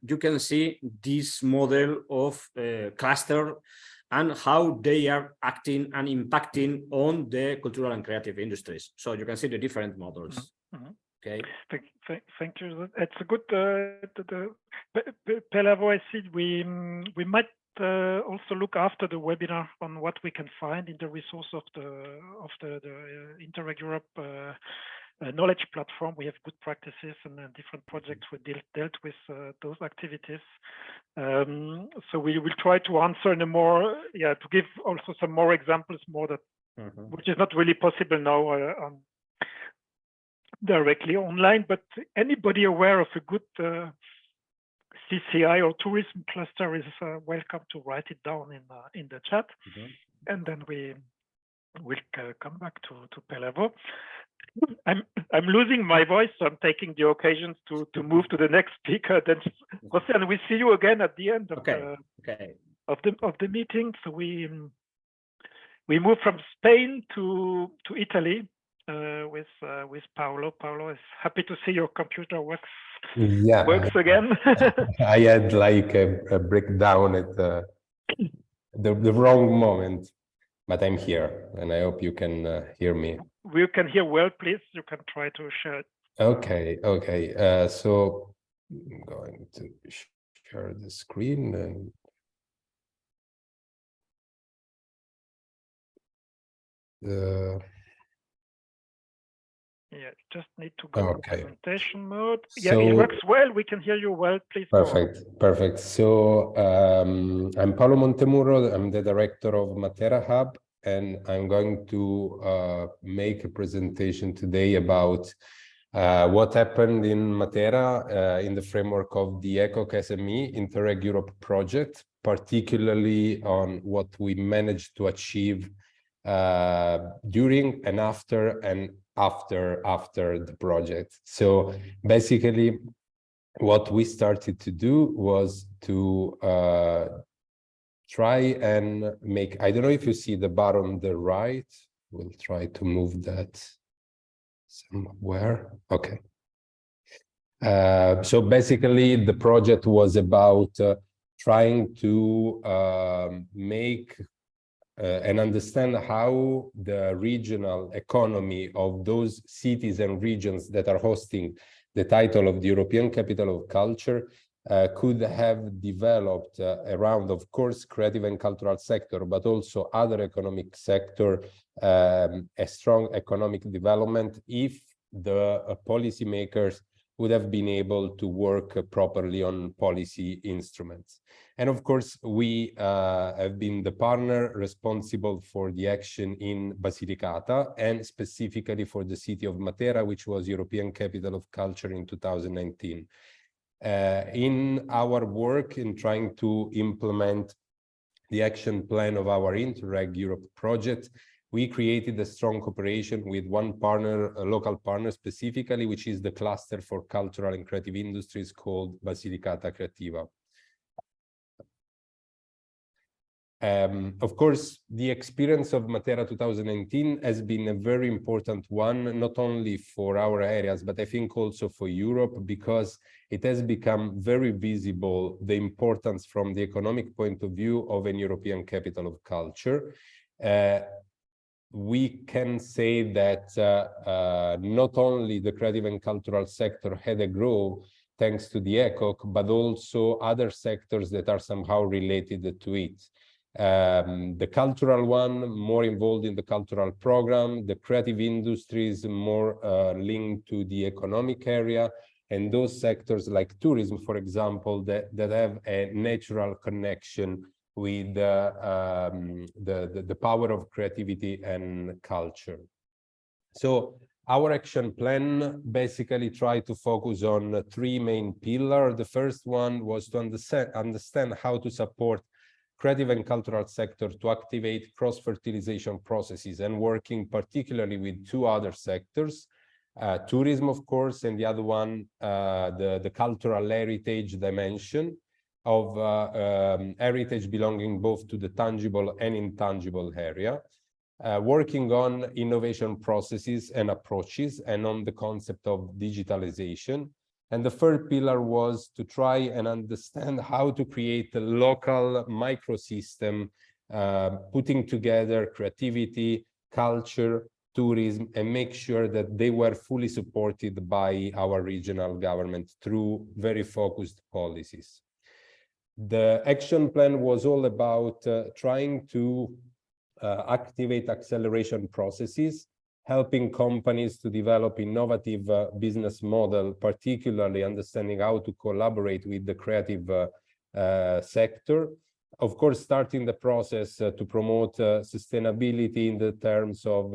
[SPEAKER 6] you can see this model of cluster and how they are acting and impacting on the cultural and creative industries. So you can see the different models. Okay.
[SPEAKER 1] Thank you. It's a good. Pelavo, I see we might also look after the webinar on what we can find in the resource of the Interreg Europe knowledge platform. We have good practices and different projects we dealt with those activities. So we will try to answer in a more, to give also some more examples, more that which is not really possible now directly online, but anybody aware of a good CCI or tourism cluster is welcome to write it down in the chat, and then we will come back to Pelavo. I'm losing my voice, so I'm taking the occasion to move to the next speaker. Then, Jose, and we see you again at the end of the meeting. So we move from Spain to Italy with Paolo. Paolo is happy to see your computer works again.
[SPEAKER 7] I had like a breakdown at the wrong moment, but I'm here, and I hope you can hear me.
[SPEAKER 1] We can hear well, please. You can try to share it.
[SPEAKER 7] Okay. So I'm going to share the screen and
[SPEAKER 1] Yeah, just need to go to presentation mode. Yeah,
[SPEAKER 7] So,
[SPEAKER 1] it works well. We can hear you well. Please
[SPEAKER 7] perfect, perfect. So I'm Paolo Montemurro. I'm the director of Matera Hub, and I'm going to make a presentation today about what happened in Matera in the framework of the ECoC SME Interreg Europe project, particularly on what we managed to achieve during and after the project. So basically, what we started to do was to try and make, I don't know if you see the bar on the right, we'll try to move that somewhere. Okay. So basically the project was about trying to make and understand how the regional economy of those cities and regions that are hosting the title of the European Capital of Culture could have developed around, of course, creative and cultural sector, but also other economic sector, a strong economic development if the policymakers would have been able to work properly on policy instruments. And of course, we have been the partner responsible for the action in Basilicata and specifically for the city of Matera, which was European Capital of Culture in 2019. In our work in trying to implement the action plan of our Interreg Europe project, we created a strong cooperation with one partner, a local partner specifically, which is the cluster for cultural and creative industries called Basilicata Creativa. Of course, the experience of Matera 2019 has been a very important one, not only for our areas, but I think also for Europe, because it has become very visible the importance from the economic point of view of an European capital of culture. We can say that not only the creative and cultural sector had a growth thanks to the ECoC, but also other sectors that are somehow related to it. The cultural one, more involved in the cultural program, the creative industries more linked to the economic area, and those sectors like tourism, for example, that have a natural connection with the power of creativity and culture. So our action plan basically tried to focus on three main pillars. The first one was to understand how to support creative and cultural sector to activate cross-fertilization processes, and working particularly with two other sectors, tourism, of course, and the other one, the cultural heritage dimension of heritage belonging both to the tangible and intangible area, working on innovation processes and approaches, and on the concept of digitalization. And the third pillar was to try and understand how to create a local microsystem, putting together creativity, culture, tourism, and make sure that they were fully supported by our regional government through very focused policies. The action plan was all about trying to activate acceleration processes, helping companies to develop innovative business model, particularly understanding how to collaborate with the creative sector. Of course, starting the process to promote sustainability in the terms of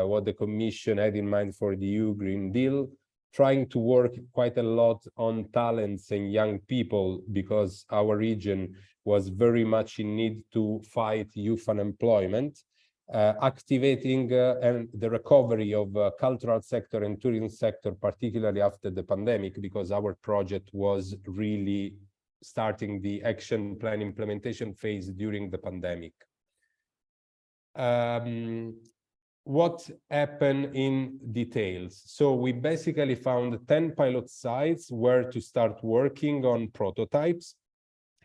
[SPEAKER 7] what the Commission had in mind for the EU Green Deal, trying to work quite a lot on talents and young people, because our region was very much in need to fight youth unemployment, activating and the recovery of cultural sector and tourism sector, particularly after the pandemic, because our project was really starting the action plan implementation phase during the pandemic. What happened in details? So we basically found 10 pilot sites where to start working on prototypes.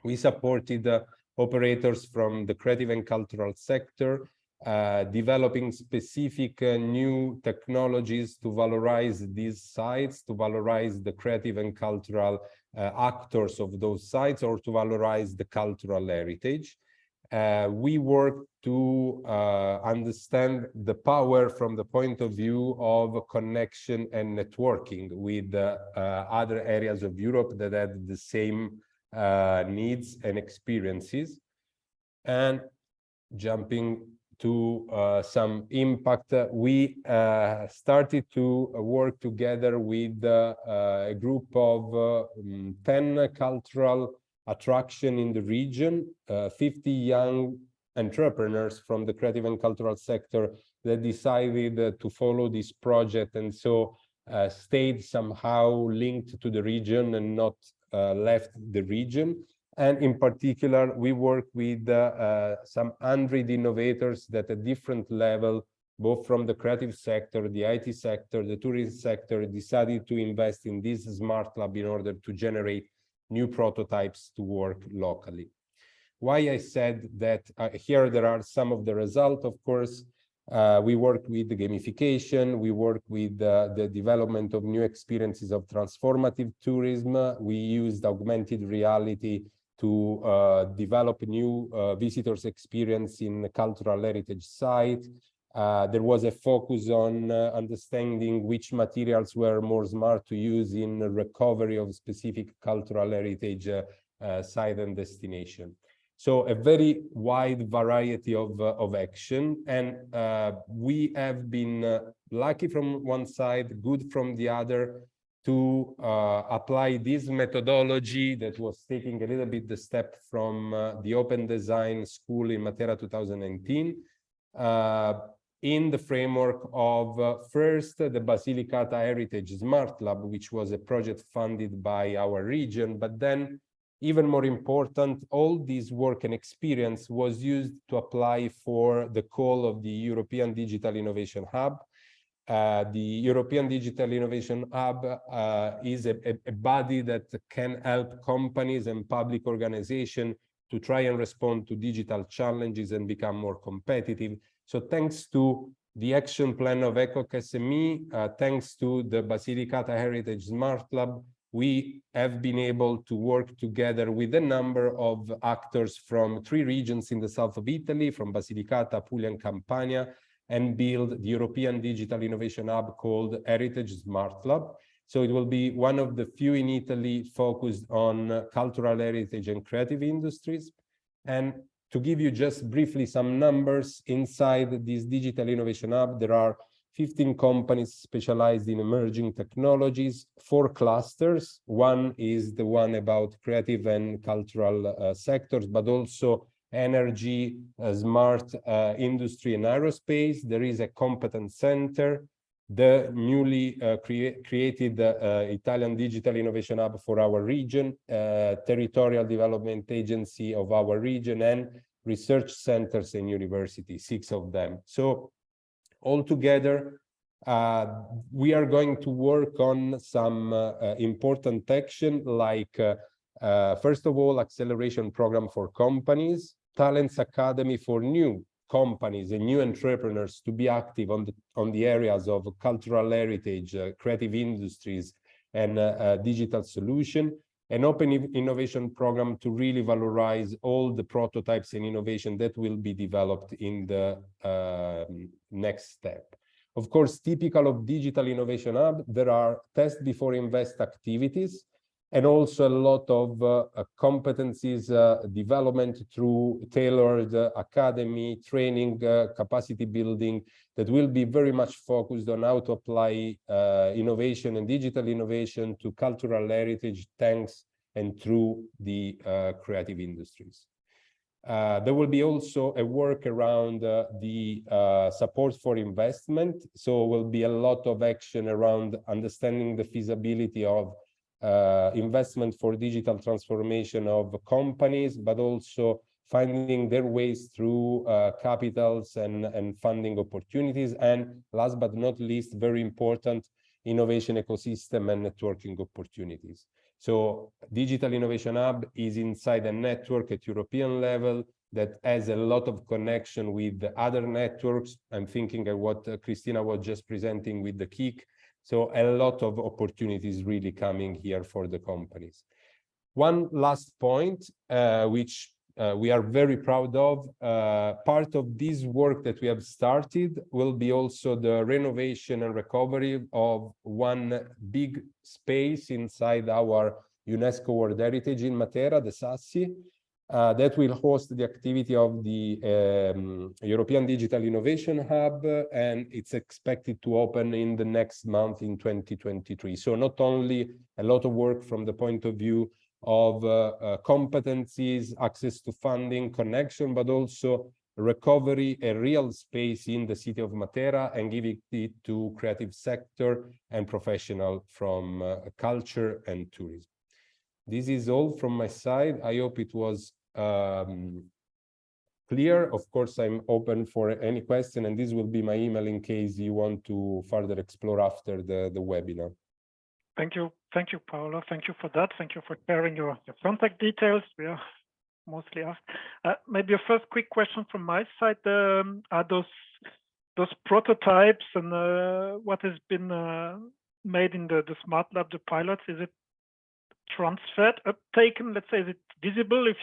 [SPEAKER 7] We supported operators from the creative and cultural sector, developing specific new technologies to valorize these sites, to valorize the creative and cultural actors of those sites, or to valorize the cultural heritage. we work to understand the power from the point of view of connection and networking with other areas of Europe that had the same needs and experiences. And jumping to some impact, we started to work together with a group of 10 cultural attraction in the region, 50 young entrepreneurs from the creative and cultural sector that decided to follow this project, and so stayed somehow linked to the region and not left the region. And in particular, we work with some 100 innovators that at different level, both from the creative sector, the IT sector, the tourism sector, decided to invest in this smart lab in order to generate new prototypes to work locally. Why I said that here there are some of the results, of course. We work with the gamification, we work with the development of new experiences of transformative tourism. We used augmented reality to develop new visitors experience in the cultural heritage site. There was a focus on understanding which materials were more smart to use in the recovery of specific cultural heritage site and destination. So a very wide variety of action, and we have been lucky from one side, good from the other, to apply this methodology that was taking a little bit the step from the Open Design School in Matera 2019, in the framework of first the Basilicata Heritage Smart Lab, which was a project funded by our region, but then even more important, all this work and experience was used to apply for the call of the European Digital Innovation Hub. The European Digital Innovation Hub is a body that can help companies and public organizations to try and respond to digital challenges and become more competitive. So thanks to the action plan of ECoC SME, thanks to the Basilicata Heritage Smart Lab, we have been able to work together with a number of actors from 3 regions in the south of Italy, from Basilicata, Puglia, and Campania, and build the European Digital Innovation Hub called Heritage Smart Lab. So it will be one of the few in Italy focused on cultural heritage and creative industries. And to give you just briefly some numbers, inside this Digital Innovation Hub, there are 15 companies specialized in emerging technologies, 4 clusters. One is the one about creative and cultural sectors, but also energy, smart industry and aerospace. There is a competence center, the newly created Italian Digital Innovation Hub for our region, territorial development agency of our region, and research centers and universities, 6 of them. So altogether, we are going to work on some important action, like first of all, acceleration program for companies, talents academy for new companies and new entrepreneurs to be active on the areas of cultural heritage, creative industries, and digital solution, an open innovation program to really valorize all the prototypes and innovation that will be developed in the next step. Of course, typical of Digital Innovation Hub, there are test before invest activities, and also a lot of competencies development through tailored academy, training, capacity building, that will be very much focused on how to apply innovation and digital innovation to cultural heritage, thanks and through the creative industries. There will be also a work around the support for investment. So will be a lot of action around understanding the feasibility of investment for digital transformation of companies, but also finding their ways through capitals and funding opportunities. And last but not least, very important, innovation ecosystem and networking opportunities. So Digital Innovation Hub is inside a network at European level that has a lot of connection with the other networks. I'm thinking of what Christina was just presenting with the KEEC. So a lot of opportunities really coming here for the companies. One last point, which we are very proud of. Part of this work that we have started will be also the renovation and recovery of one big space inside our UNESCO World Heritage in Matera, the Sassi, that will host the activity of the European Digital Innovation Hub, and it's expected to open in the next month in 2023. So not only a lot of work from the point of view of competencies, access to funding, connection, but also recovery, a real space in the city of Matera, and giving it to creative sector and professional from culture and tourism. This is all from my side. I hope it was clear. Of course, I'm open for any question, and this will be my email in case you want to further explore after the webinar.
[SPEAKER 1] Thank you, Paolo. Thank you for that. Thank you for sharing your contact details. We are mostly asked. Maybe a first quick question from my side. Are those prototypes and what has been made in the Smart Lab, the pilots, is it transferred, uptaken? Let's say, is it visible if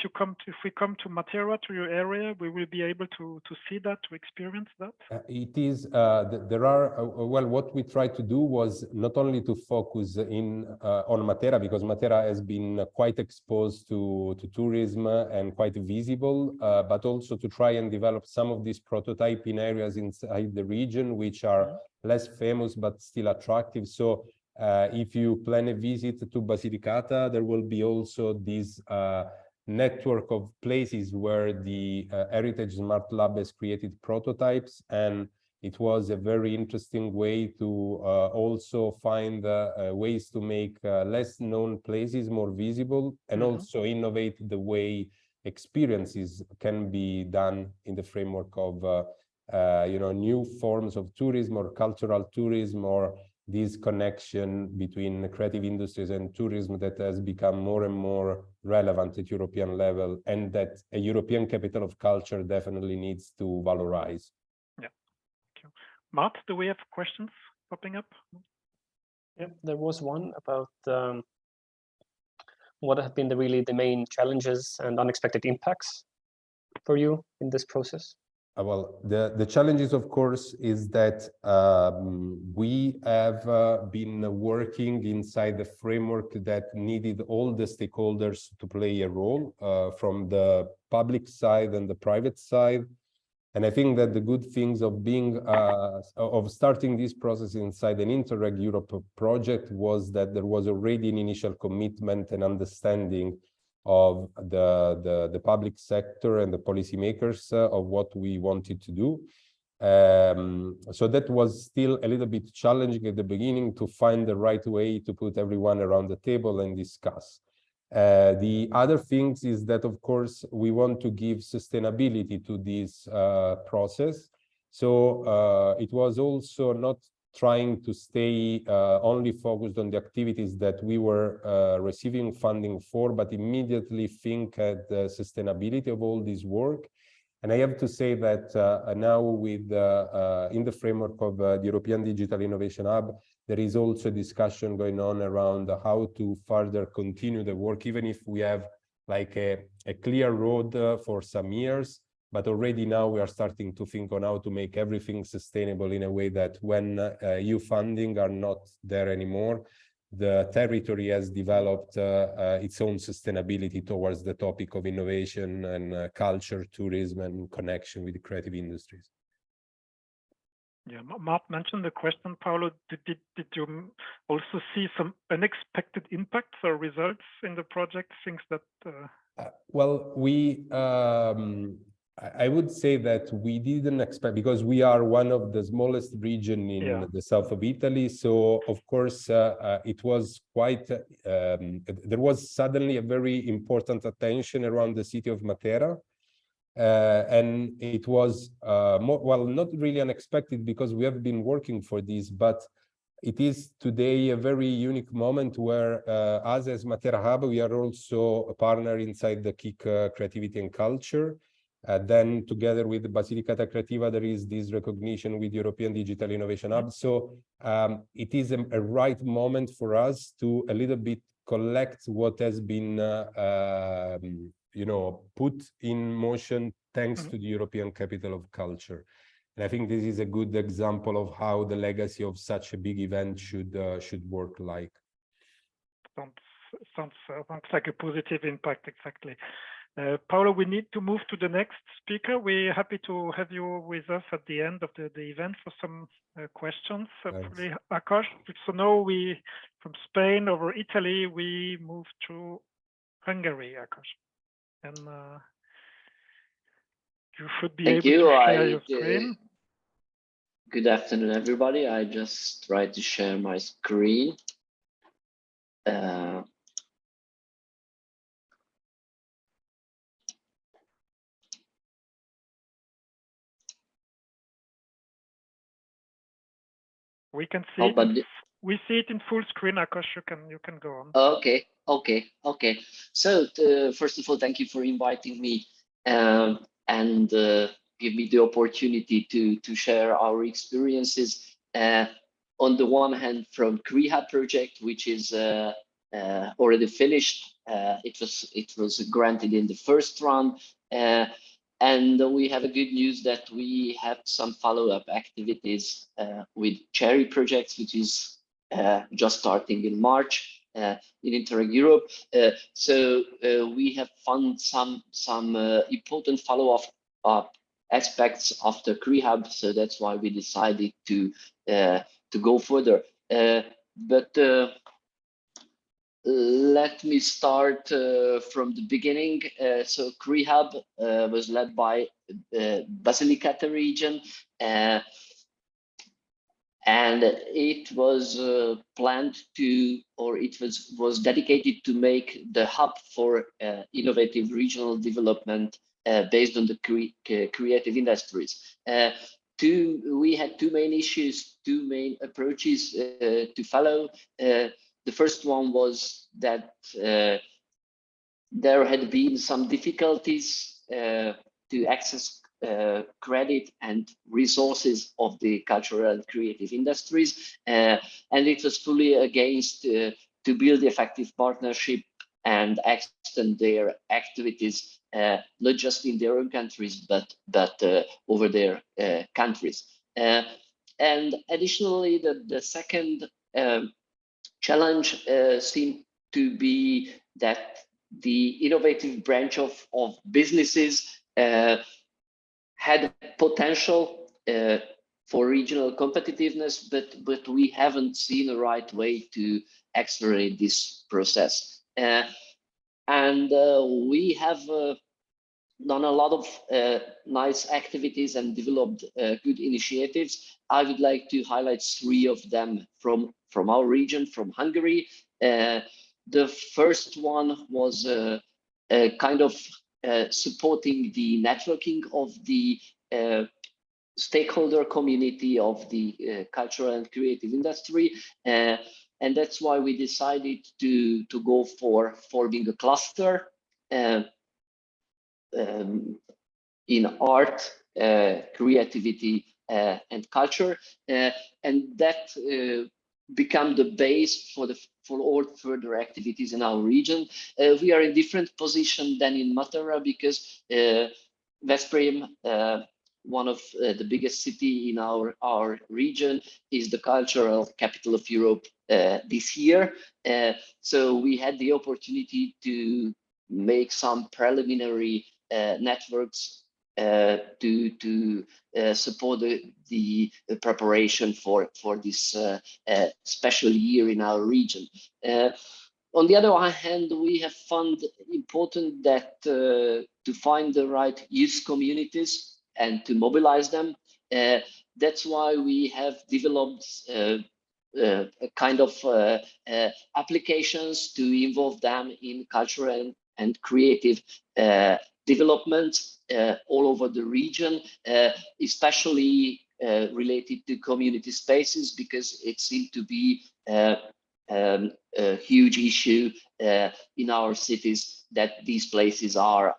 [SPEAKER 1] we come to Matera, to your area, we will be able to see that, to experience that?
[SPEAKER 7] It is. There are well, what we tried to do was not only to focus on Matera, because Matera has been quite exposed to tourism and quite visible, but also to try and develop some of these prototype in areas inside the region which are less famous but still attractive. So if you plan a visit to Basilicata, there will be also this network of places where the Heritage Smart Lab has created prototypes, and it was a very interesting way to also find ways to make less known places more visible, and also innovate the way experiences can be done in the framework of new forms of tourism or cultural tourism, or this connection between creative industries and tourism that has become more and more relevant at European level, and that a European capital of culture definitely needs to valorize.
[SPEAKER 1] Yeah, thank you. Mart, do we have questions popping up?
[SPEAKER 5] Yeah, there was one about what have been the main challenges and unexpected impacts for you in this process?
[SPEAKER 7] Well, the challenges, of course, is that we have been working inside the framework that needed all the stakeholders to play a role, from the public side and the private side. And I think that the good things of starting this process inside an Interreg Europe project was that there was already an initial commitment and understanding of the public sector and the policymakers of what we wanted to do. So that was still a little bit challenging at the beginning to find the right way to put everyone around the table and discuss. The other things is that, of course, we want to give sustainability to this process. So it was also not trying to stay only focused on the activities that we were receiving funding for, but immediately think at the sustainability of all this work. And I have to say that now with in the framework of the European Digital Innovation Hub, there is also a discussion going on around how to further continue the work, even if we have like a clear road for some years. But already now we are starting to think on how to make everything sustainable in a way that when EU funding are not there anymore, the territory has developed its own sustainability towards the topic of innovation and culture, tourism, and connection with the creative industries.
[SPEAKER 1] Yeah, Mart mentioned the question, Paolo. Did you also see some unexpected impacts or results in the project, things that...
[SPEAKER 7] Well, I would say that we didn't expect, because we are one of the smallest region in the south of Italy. So, of course, it was quite, there was suddenly a very important attention around the city of Matera. And it was, well, not really unexpected, because we have been working for this, but it is today a very unique moment where us as Matera Hub, we are also a partner inside the ECoC Creativity and Culture. Then together with the Basilicata Creativa, there is this recognition with European Digital Innovation Hub. So it is a right moment for us to a little bit collect what has been put in motion thanks to the European Capital of Culture. And I think this is a good example of how the legacy of such a big event should work like.
[SPEAKER 1] Sounds like a positive impact, exactly. Paolo, we need to move to the next speaker. We're happy to have you with us at the end of the event for some questions. Hopefully, Ákos. So now from Spain over Italy, we move to Hungary, Ákos. And you should be able to share your screen.
[SPEAKER 8] Good afternoon, everybody. I just tried to share my screen.
[SPEAKER 1] We can see it. We see it in full screen, Ákos. You can go on.
[SPEAKER 8] Okay. So first of all, thank you for inviting me and give me the opportunity to share our experiences. On the one hand, from CreHub project, which is already finished. It was granted in the first round. And we have a good news that we have some follow-up activities with Cherry projects, which is just starting in March in Interreg Europe. So we have found some important follow-up aspects after CreHub. So that's why we decided to go further. But let me start from the beginning. So CreHub was led by Basilicata region, and it was planned to, or it was dedicated to make the hub for innovative regional development based on the creative industries. We had two main issues, two main approaches to follow. The first one was that there had been some difficulties to access credit and resources of the cultural and creative industries, and it was fully against to build effective partnership and extend their activities not just in their own countries but over their countries. And additionally, the second challenge seemed to be that the innovative branch of businesses had potential for regional competitiveness, but we haven't seen a right way to accelerate this process. And we have done a lot of nice activities and developed good initiatives. I would like to highlight three of them from our region, from Hungary. The first one was kind of supporting the networking of the stakeholder community of the cultural and creative industry. And that's why we decided to go for forming a cluster in art, creativity, and culture, and that become the base for all further activities in our region. We are in different position than in Matera because Veszprém, one of the biggest city in our region, is the cultural capital of Europe this year. So we had the opportunity to make some preliminary networks to support the preparation for this special year in our region. On the other hand, we have found important that to find the right youth communities and to mobilize them. That's why we have developed a kind of applications to involve them in cultural and creative development all over the region, especially related to community spaces, because it seemed to be a huge issue in our cities that these spaces are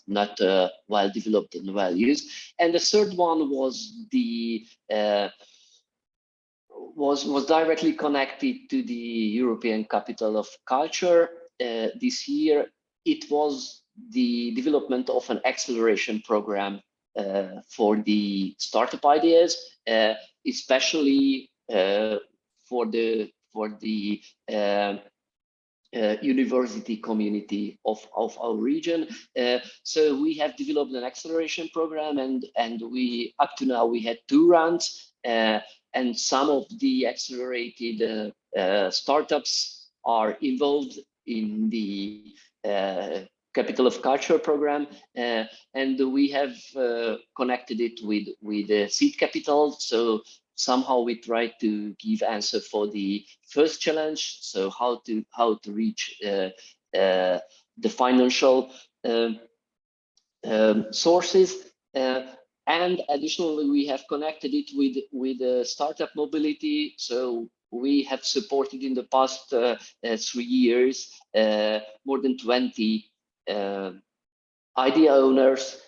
[SPEAKER 8] not well developed and well used. And the third one was was directly connected to the European Capital of Culture this year. it was the development of an acceleration program for the startup ideas, especially for the university community of our region. So we have developed an acceleration program, and we up to now we had 2 rounds, and some of the accelerated startups are involved in the Capital of Culture program, and we have connected it with seed capital. So somehow we try to give answer for the first challenge. So how to reach the financial sources, and additionally we have connected it with startup mobility. So we have supported in the past 3 years more than 20 idea owners.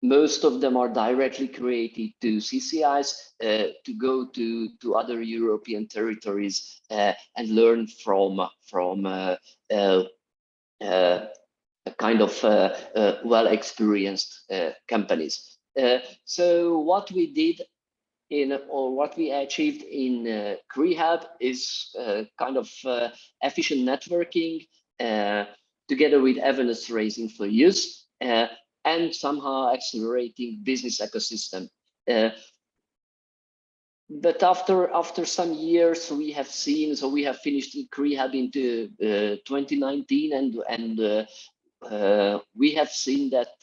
[SPEAKER 8] Most of them are directly created to CCIs to go to other European territories and learn from a kind of well-experienced companies. So what we did or what we achieved in Hub is kind of efficient networking together with awareness raising for use, and somehow accelerating business ecosystem. But after some years, we have seen, so we have finished Hub into 2019, and we have seen that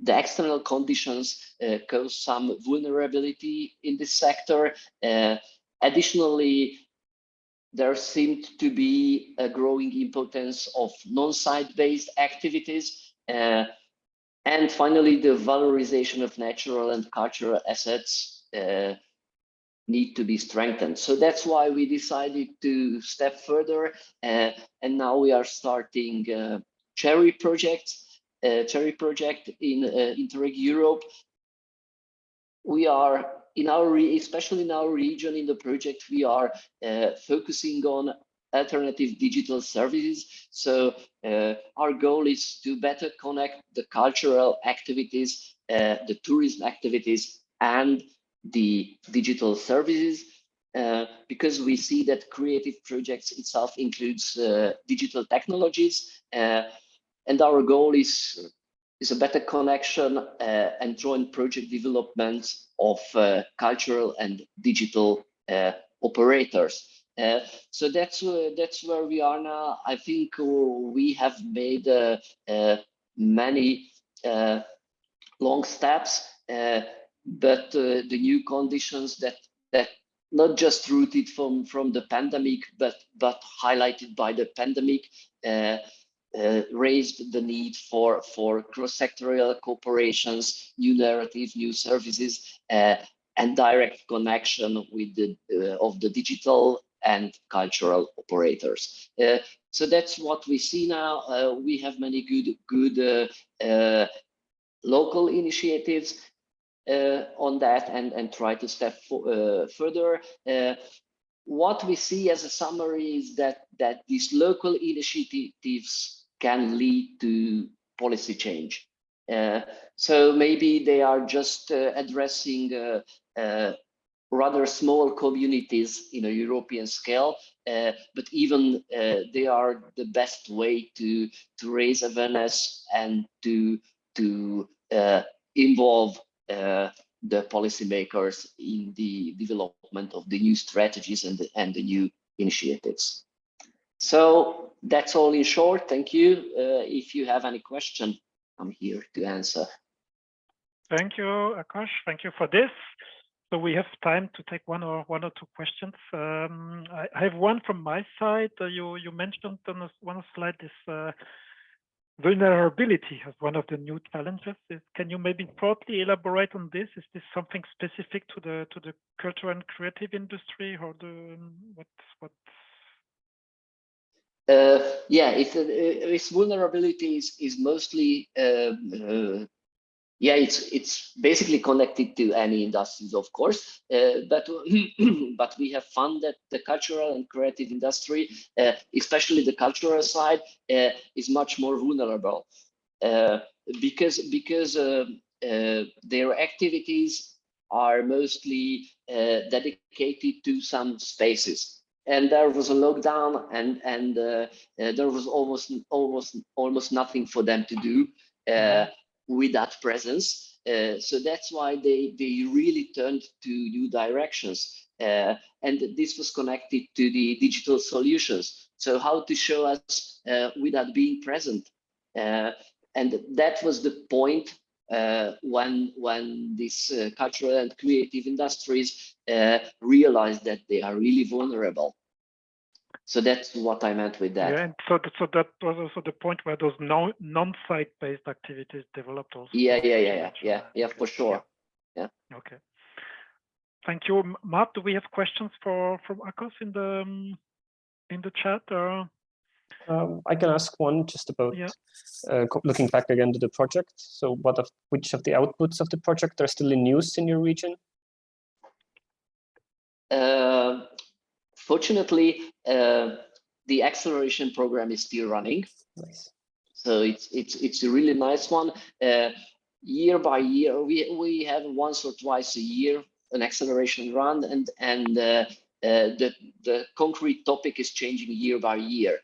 [SPEAKER 8] the external conditions cause some vulnerability in this sector. Additionally, there seemed to be a growing impotence of non-site-based activities. And finally, the valorization of natural and cultural assets need to be strengthened. So that's why we decided to step further, and now we are starting Cherry project in Interreg Europe. We are especially in our region in the project, we are focusing on alternative digital services. So our goal is to better connect the cultural activities, the tourism activities, and the digital services, because we see that creative projects itself includes digital technologies, and our goal is a better connection and joint project development of cultural and digital operators. So that's where we are now. I think we have made many long steps, but the new conditions that not just rooted from the pandemic, but highlighted by the pandemic, raised the need for cross-sectorial cooperations, new narratives, new services, and direct connection with the digital and cultural operators. So that's what we see now. We have many good local initiatives on that, and try to step further. What we see as a summary is that these local initiatives can lead to policy change. So maybe they are just addressing rather small communities in a European scale, but even they are the best way to raise awareness and to involve the policymakers in the development of the new strategies and the new initiatives. So that's all in short. Thank you. If you have any question, I'm here to answer.
[SPEAKER 1] Thank you, Ákos. Thank you for this. So we have time to take one or two questions. I have one from my side. You mentioned on one slide this vulnerability as one of the new challenges. Can you maybe broadly elaborate on this? Is this something specific to the cultural and creative industry, or what?
[SPEAKER 8] Yeah, its vulnerability is mostly Yeah, it's basically connected to any industries, of course, but but we have found that the cultural and creative industry, especially the cultural side, is much more vulnerable because their activities are mostly dedicated to some spaces. And there was a lockdown, and there was almost nothing for them to do with that presence. So that's why they really turned to new directions. And this was connected to the digital solutions. So how to show us without being present. And that was the point when these cultural and creative industries realized that they are really vulnerable. So that's what I meant with that.
[SPEAKER 1] Yeah, and so that was also the point where those non-site-based activities developed also.
[SPEAKER 8] Yeah, for sure. Yeah.
[SPEAKER 1] Okay. Thank you, Mart. Do we have questions from Ákos in the chat? Or?
[SPEAKER 5] I can ask one just about looking back again to the project. So, which of the outputs of the project are still in use in your region?
[SPEAKER 8] Fortunately, the acceleration program is still running.
[SPEAKER 5] Nice.
[SPEAKER 8] So it's a really nice one. Year by year, we have once or twice a year an acceleration run, and the concrete topic is changing year by year.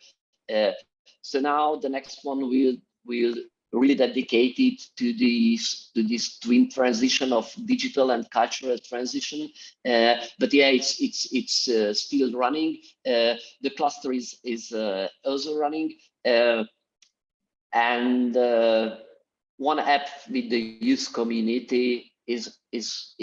[SPEAKER 8] So now the next one will really dedicated to this twin transition of digital and cultural transition. But yeah, it's still running. The cluster is also running, and one app with the youth community is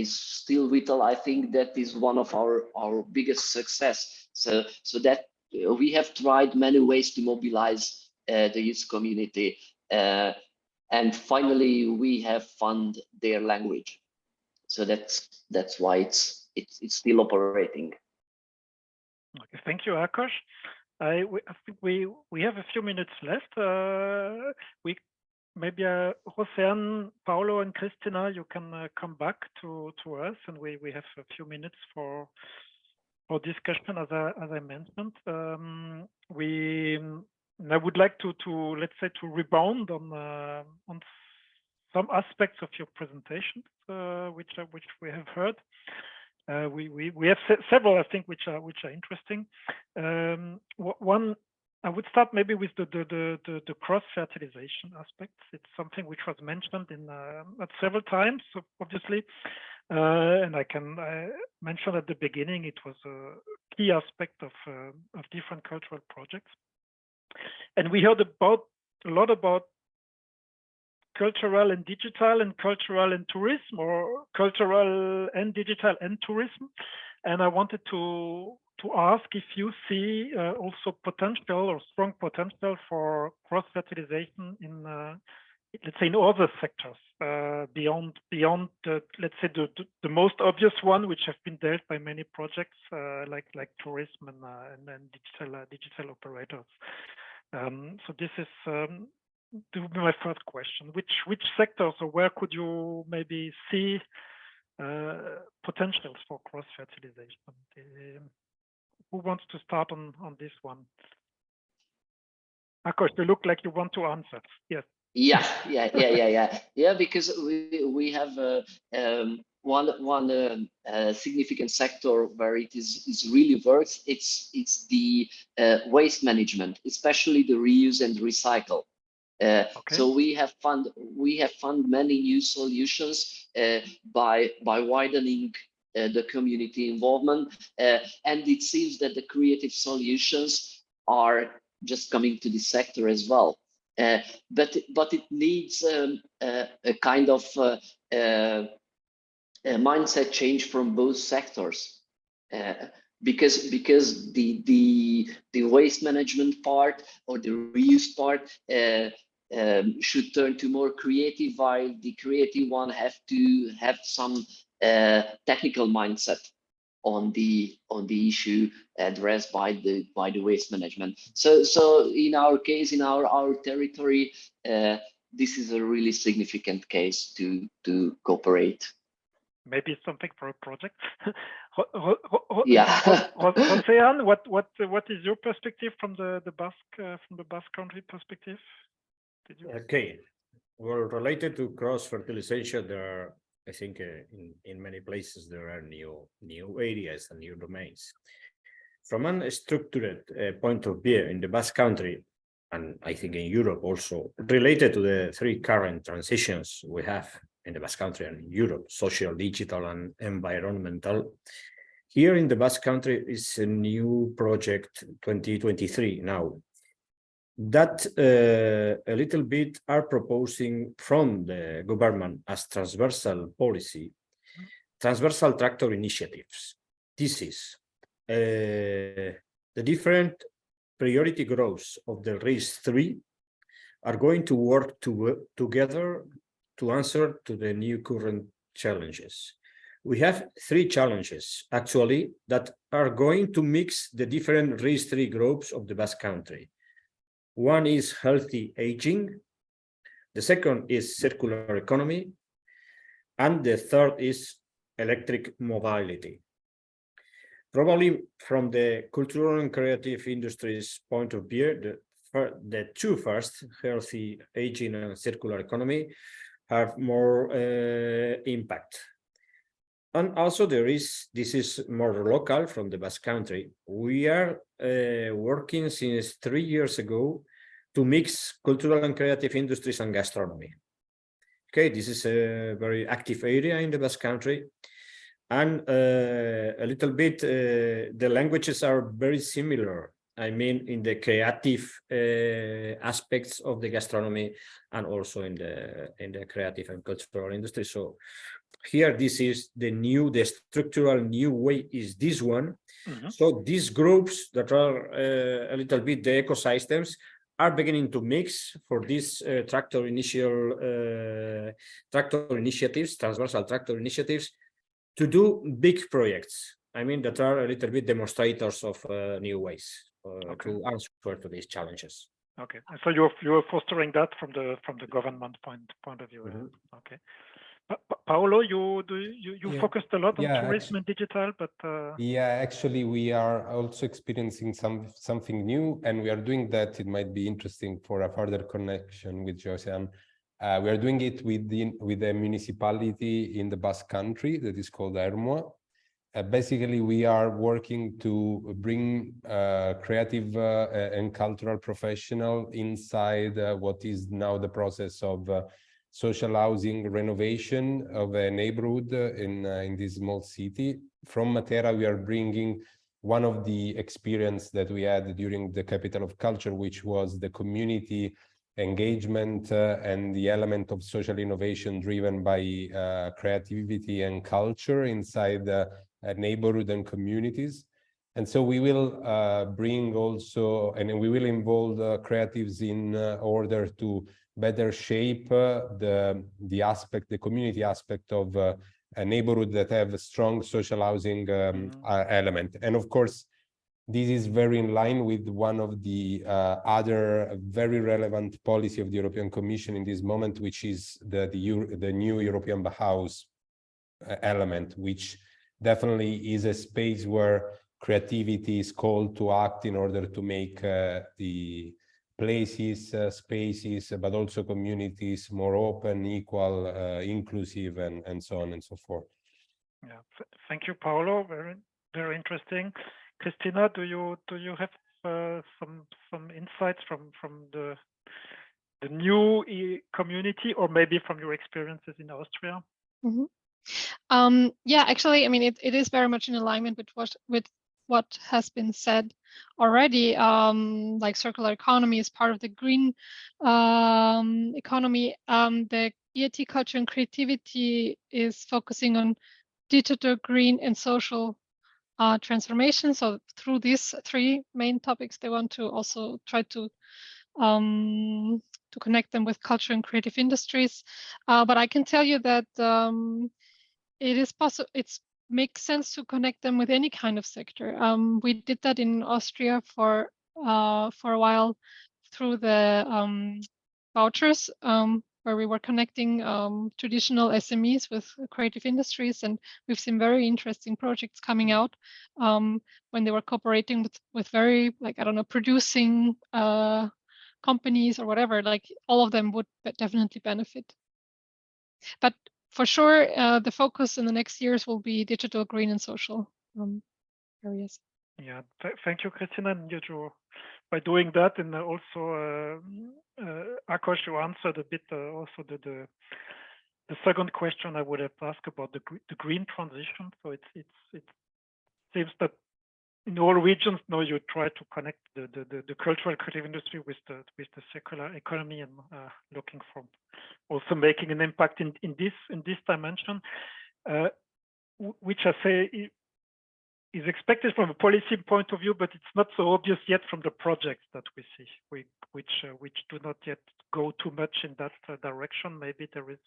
[SPEAKER 8] still vital. I think that is one of our biggest success. So that we have tried many ways to mobilize the youth community, and finally we have found their language. So that's why it's still operating.
[SPEAKER 1] Okay, thank you, Ákos. I think we have a few minutes left. Maybe Josean, Paolo, and Christina, you can come back to us, and we have a few minutes for discussion, as I mentioned. I would like to let's say to rebound on some aspects of your presentation, which we have heard. We have several, I think, which are interesting. One, I would start maybe with the cross-fertilization aspects. It's something which was mentioned at several times, obviously, and I mentioned at the beginning it was a key aspect of different cultural projects. And we heard a lot about cultural and digital, and cultural and tourism, or cultural and digital and tourism. And I wanted to ask if you see also potential or strong potential for cross-fertilization in, let's say, in other sectors beyond let's say the most obvious one, which have been dealt by many projects like tourism and digital operators. So this is my first question. Which sectors, or where could you maybe see potentials for cross-fertilization? Who wants to start on this one? Ákos, you look like you want to answer. Yes.
[SPEAKER 8] Yeah. Because we have one significant sector where it is really works. It's the waste management, especially the reuse and recycle. Okay. So we have found many new solutions by widening the community involvement, and it seems that the creative solutions are just coming to the sector as well. But it needs a kind of a mindset change from both sectors, because the waste management part or the reuse part should turn to more creative, while the creative one have to have some technical mindset on the issue addressed by the waste management. So in our case, in our territory, this is a really significant case to cooperate.
[SPEAKER 1] Maybe something for a project.
[SPEAKER 8] Yeah.
[SPEAKER 1] Josean, what is your perspective from the Basque Country perspective?
[SPEAKER 6] Okay, well, related to cross fertilization, there are, I think, in many places there are new areas and new domains. From a structured point of view in the Basque Country, and I think in Europe also, related to the three current transitions we have in the Basque Country and in Europe, social, digital, and environmental. Here in the Basque Country is a new project 2023 now, that a little bit are proposing from the government as transversal policy, transversal tractor initiatives. This is the different priority groups of the RIS 3 are going to work together to answer to the new current challenges. We have three challenges actually that are going to mix the different RIS 3 groups of the Basque Country. One is healthy aging, the second is circular economy, and the third is electric mobility. Probably from the cultural and creative industries point of view, the two first, healthy aging and circular economy, have more impact. And also this is more local from the Basque Country. We are working since 3 years ago to mix cultural and creative industries and gastronomy. Okay, this is a very active area in the Basque Country. And a little bit, the languages are very similar. I mean, in the creative aspects of the gastronomy and also in the creative and cultural industry. So here, this is the structural new way is this one. Mm-hmm. So these groups that are a little bit the ecosystems are beginning to mix for these tractor initiatives, transversal tractor initiatives, to do big projects. I mean, that are a little bit demonstrators of new ways to answer to these challenges.
[SPEAKER 1] Okay, so you're fostering that from the government point of view. Mm-hmm. Okay. Paolo, you focused a lot on tourism and digital, but
[SPEAKER 7] yeah, actually we are also experiencing something new, and we are doing that. It might be interesting for a further connection with Josean. We are doing it with a municipality in the Basque Country that is called Ermua. Basically, we are working to bring creative and cultural professional inside what is now the process of social housing renovation of a neighborhood in this small city. From Matera, we are bringing one of the experience that we had during the Capital of Culture, which was the community engagement and the element of social innovation driven by creativity and culture inside the neighborhood and communities. And so we will bring also, and we will involve creatives in order to better shape the community aspect of a neighborhood that have a strong social housing element. And of course, this is very in line with one of the other very relevant policy of the European Commission in this moment, which is the new European Bauhaus element, which definitely is a space where creativity is called to act in order to make the places, spaces, but also communities more open, equal, inclusive, and so on and so forth.
[SPEAKER 1] Yeah, thank you, Paolo. Very interesting. Christina, do you have some insights from the new community, or maybe from your experiences in Austria?
[SPEAKER 2] Mm-hmm. Yeah, actually, I mean, it is very much in alignment with what has been said already. Like circular economy is part of the green economy. The EIT Culture and Creativity is focusing on digital, green, and social transformation. So through these three main topics, they want to also try to connect them with culture and creative industries. But I can tell you that it is possible. It makes sense to connect them with any kind of sector. We did that in Austria for a while through the vouchers, where we were connecting traditional SMEs with creative industries, and we've seen very interesting projects coming out when they were cooperating with very, like, I don't know, producing companies or whatever. Like, all of them would definitely benefit. But for sure, the focus in the next years will be digital, green, and social areas.
[SPEAKER 1] Yeah, thank you, Christina, and you by doing that, and also Ákos, you answered a bit also the second question I would have asked about the green transition. So it seems that in all regions now you try to connect the cultural creative industry with the circular economy, and looking for also making an impact in this dimension, which I say is expected from a policy point of view, but it's not so obvious yet from the projects that we see, which do not yet go too much in that direction. Maybe there is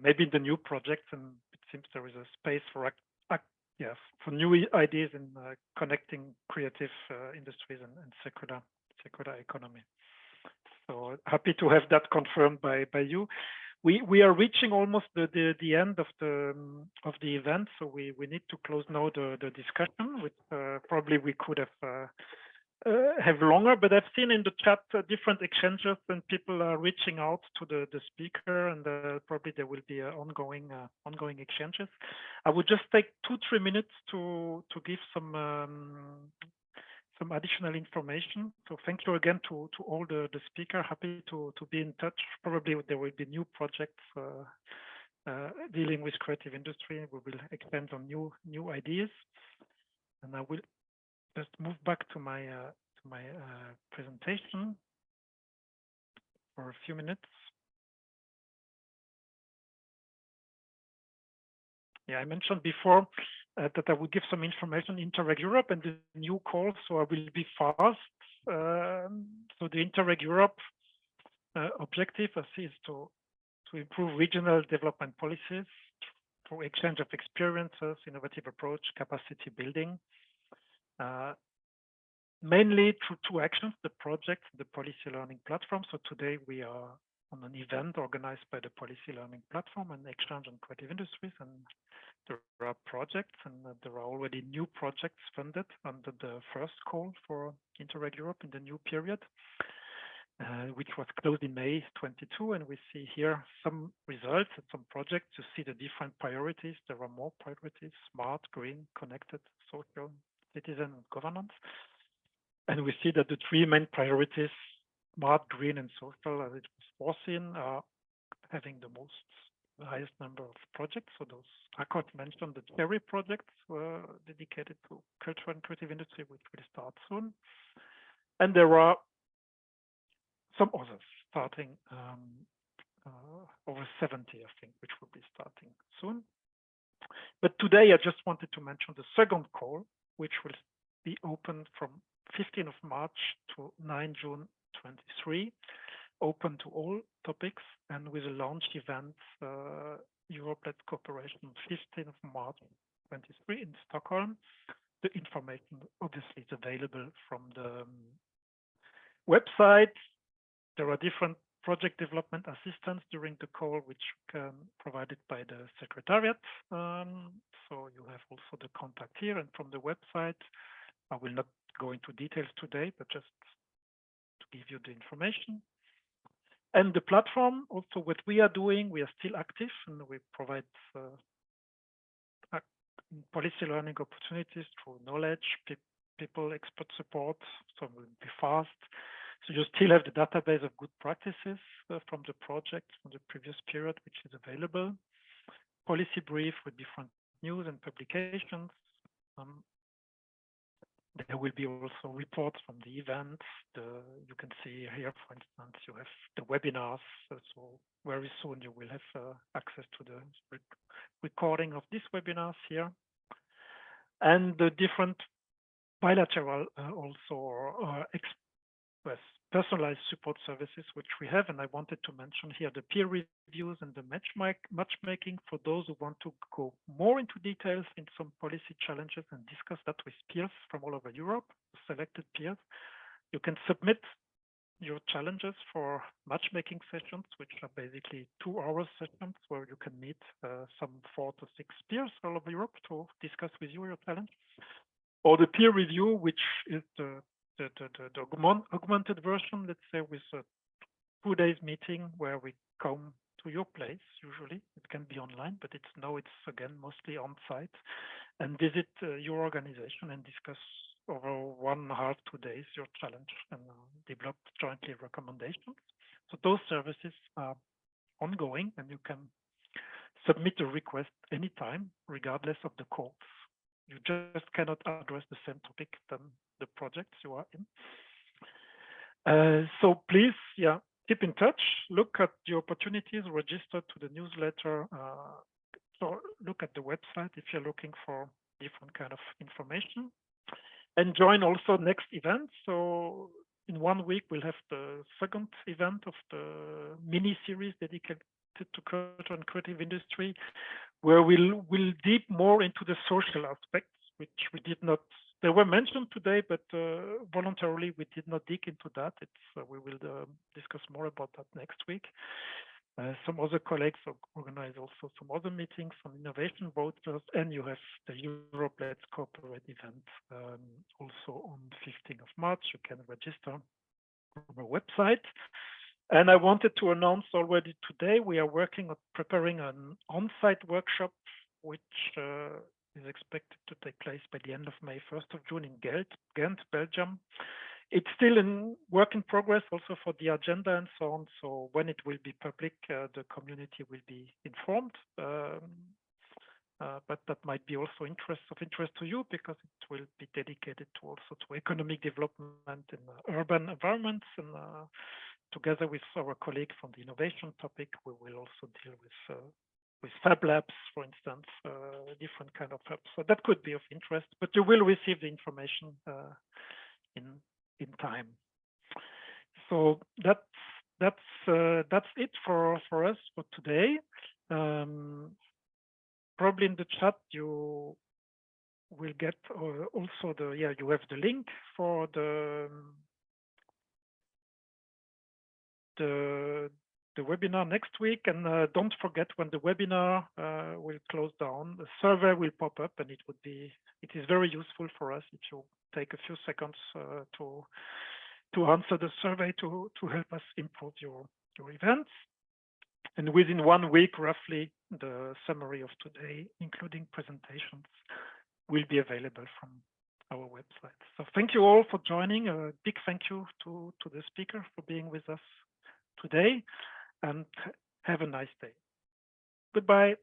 [SPEAKER 1] maybe in the new projects, and it seems there is a space for for new ideas in connecting creative industries and circular economy. So happy to have that confirmed by you. We are reaching almost the end of the event, so we need to close now the discussion, which probably we could have longer, but I've seen in the chat different exchanges, and people are reaching out to the speaker, and probably there will be ongoing exchanges. I would just take 2-3 minutes to give some additional information. So thank you again to all the speakers. Happy to be in touch. Probably there will be new projects dealing with creative industry. We will expand on new ideas, and I will just move back to my presentation for a few minutes. Yeah, I mentioned before that I would give some information Interreg Europe and the new call, so I will be fast. So the Interreg Europe objective is to improve regional development policies through exchange of experiences, innovative approach, capacity building, mainly through 2 actions: the project, the policy learning platform. So today we are on an event organized by the policy learning platform and exchange on creative industries, and there are projects, and there are already new projects funded under the first call for Interreg Europe in the new period, which was closed in May 22. And we see here some results and some projects. You see the different priorities. There are more priorities: smart, green, connected, social, citizen, and governance. And we see that the 3 main priorities, smart, green, and social, as it was foreseen, are having the highest number of projects. So those Ákos mentioned, the cherry projects were dedicated to cultural and creative industry, which will start soon. And there are some others starting, over 70, I think, which will be starting soon. But today I just wanted to mention the second call, which will be open from 15th of March to 9 June 23, open to all topics, and with a launch event, Europe-led cooperation, 15th of March 23 in Stockholm. The information obviously is available from the website. There are different project development assistance during the call, which can provided by the Secretariat. So you have also the contact here and from the website. I will not go into details today, but just to give you the information. And the platform, also what we are doing, we are still active, and we provide policy learning opportunities through knowledge, people, expert support, so we'll be fast. So you still have the database of good practices from the project, from the previous period, which is available. Policy brief with different news and publications. There will be also reports from the events. You can see here, for instance, you have the webinars. So very soon you will have access to the recording of these webinars here. And the different bilateral also express personalized support services, which we have. And I wanted to mention here the peer reviews and the matchmaking for those who want to go more into details in some policy challenges and discuss that with peers from all over Europe, selected peers. You can submit your challenges for matchmaking sessions, which are basically 2-hour sessions where you can meet some 4 to 6 peers all over Europe to discuss with you your challenge, or the peer review, which is the augmented version, let's say, with a 2 days meeting where we come to your place. Usually it can be online, but it's again mostly on site, and visit your organization and discuss over 1.5 to 2 days your challenge and develop jointly recommendations. So those services are ongoing, and you can submit a request anytime, regardless of the course. You just cannot address the same topic than the projects you are in. So please, keep in touch, look at the opportunities, register to the newsletter, so look at the website if you're looking for different kind of information, and join also next event. So in 1 week, we'll have the second event of the mini series dedicated to culture and creative industry, where we'll deep more into the social aspects, which we did not, they were mentioned today, but voluntarily we did not dig into that. We will discuss more about that next week. Some other colleagues organize also some other meetings on innovation vouchers, and you have the Europe Let's Cooperate event also on 15th of March. You can register on our website. And I wanted to announce already today, we are working on preparing an on-site workshop, which is expected to take place by the end of May, 1st of June in Ghent, Belgium. It's still in work in progress also for the agenda and so on. So when it will be public, the community will be informed. But that might be also of interest to you, because it will be dedicated to also to economic development in urban environments. And together with our colleague from the innovation topic, we will also deal with fab labs, for instance, different kind of hubs. So that could be of interest, but you will receive the information in time. So that's it for us for today. Probably in the chat you will get also you have the link for the webinar next week, and don't forget, when the webinar will close down, the survey will pop up, and it is very useful for us if you take a few seconds to answer the survey to help us improve your events. And within 1 week, roughly, the summary of today, including presentations, will be available from our website. So thank you all for joining. A big thank you to the speaker for being with us today, and have a nice day. Goodbye.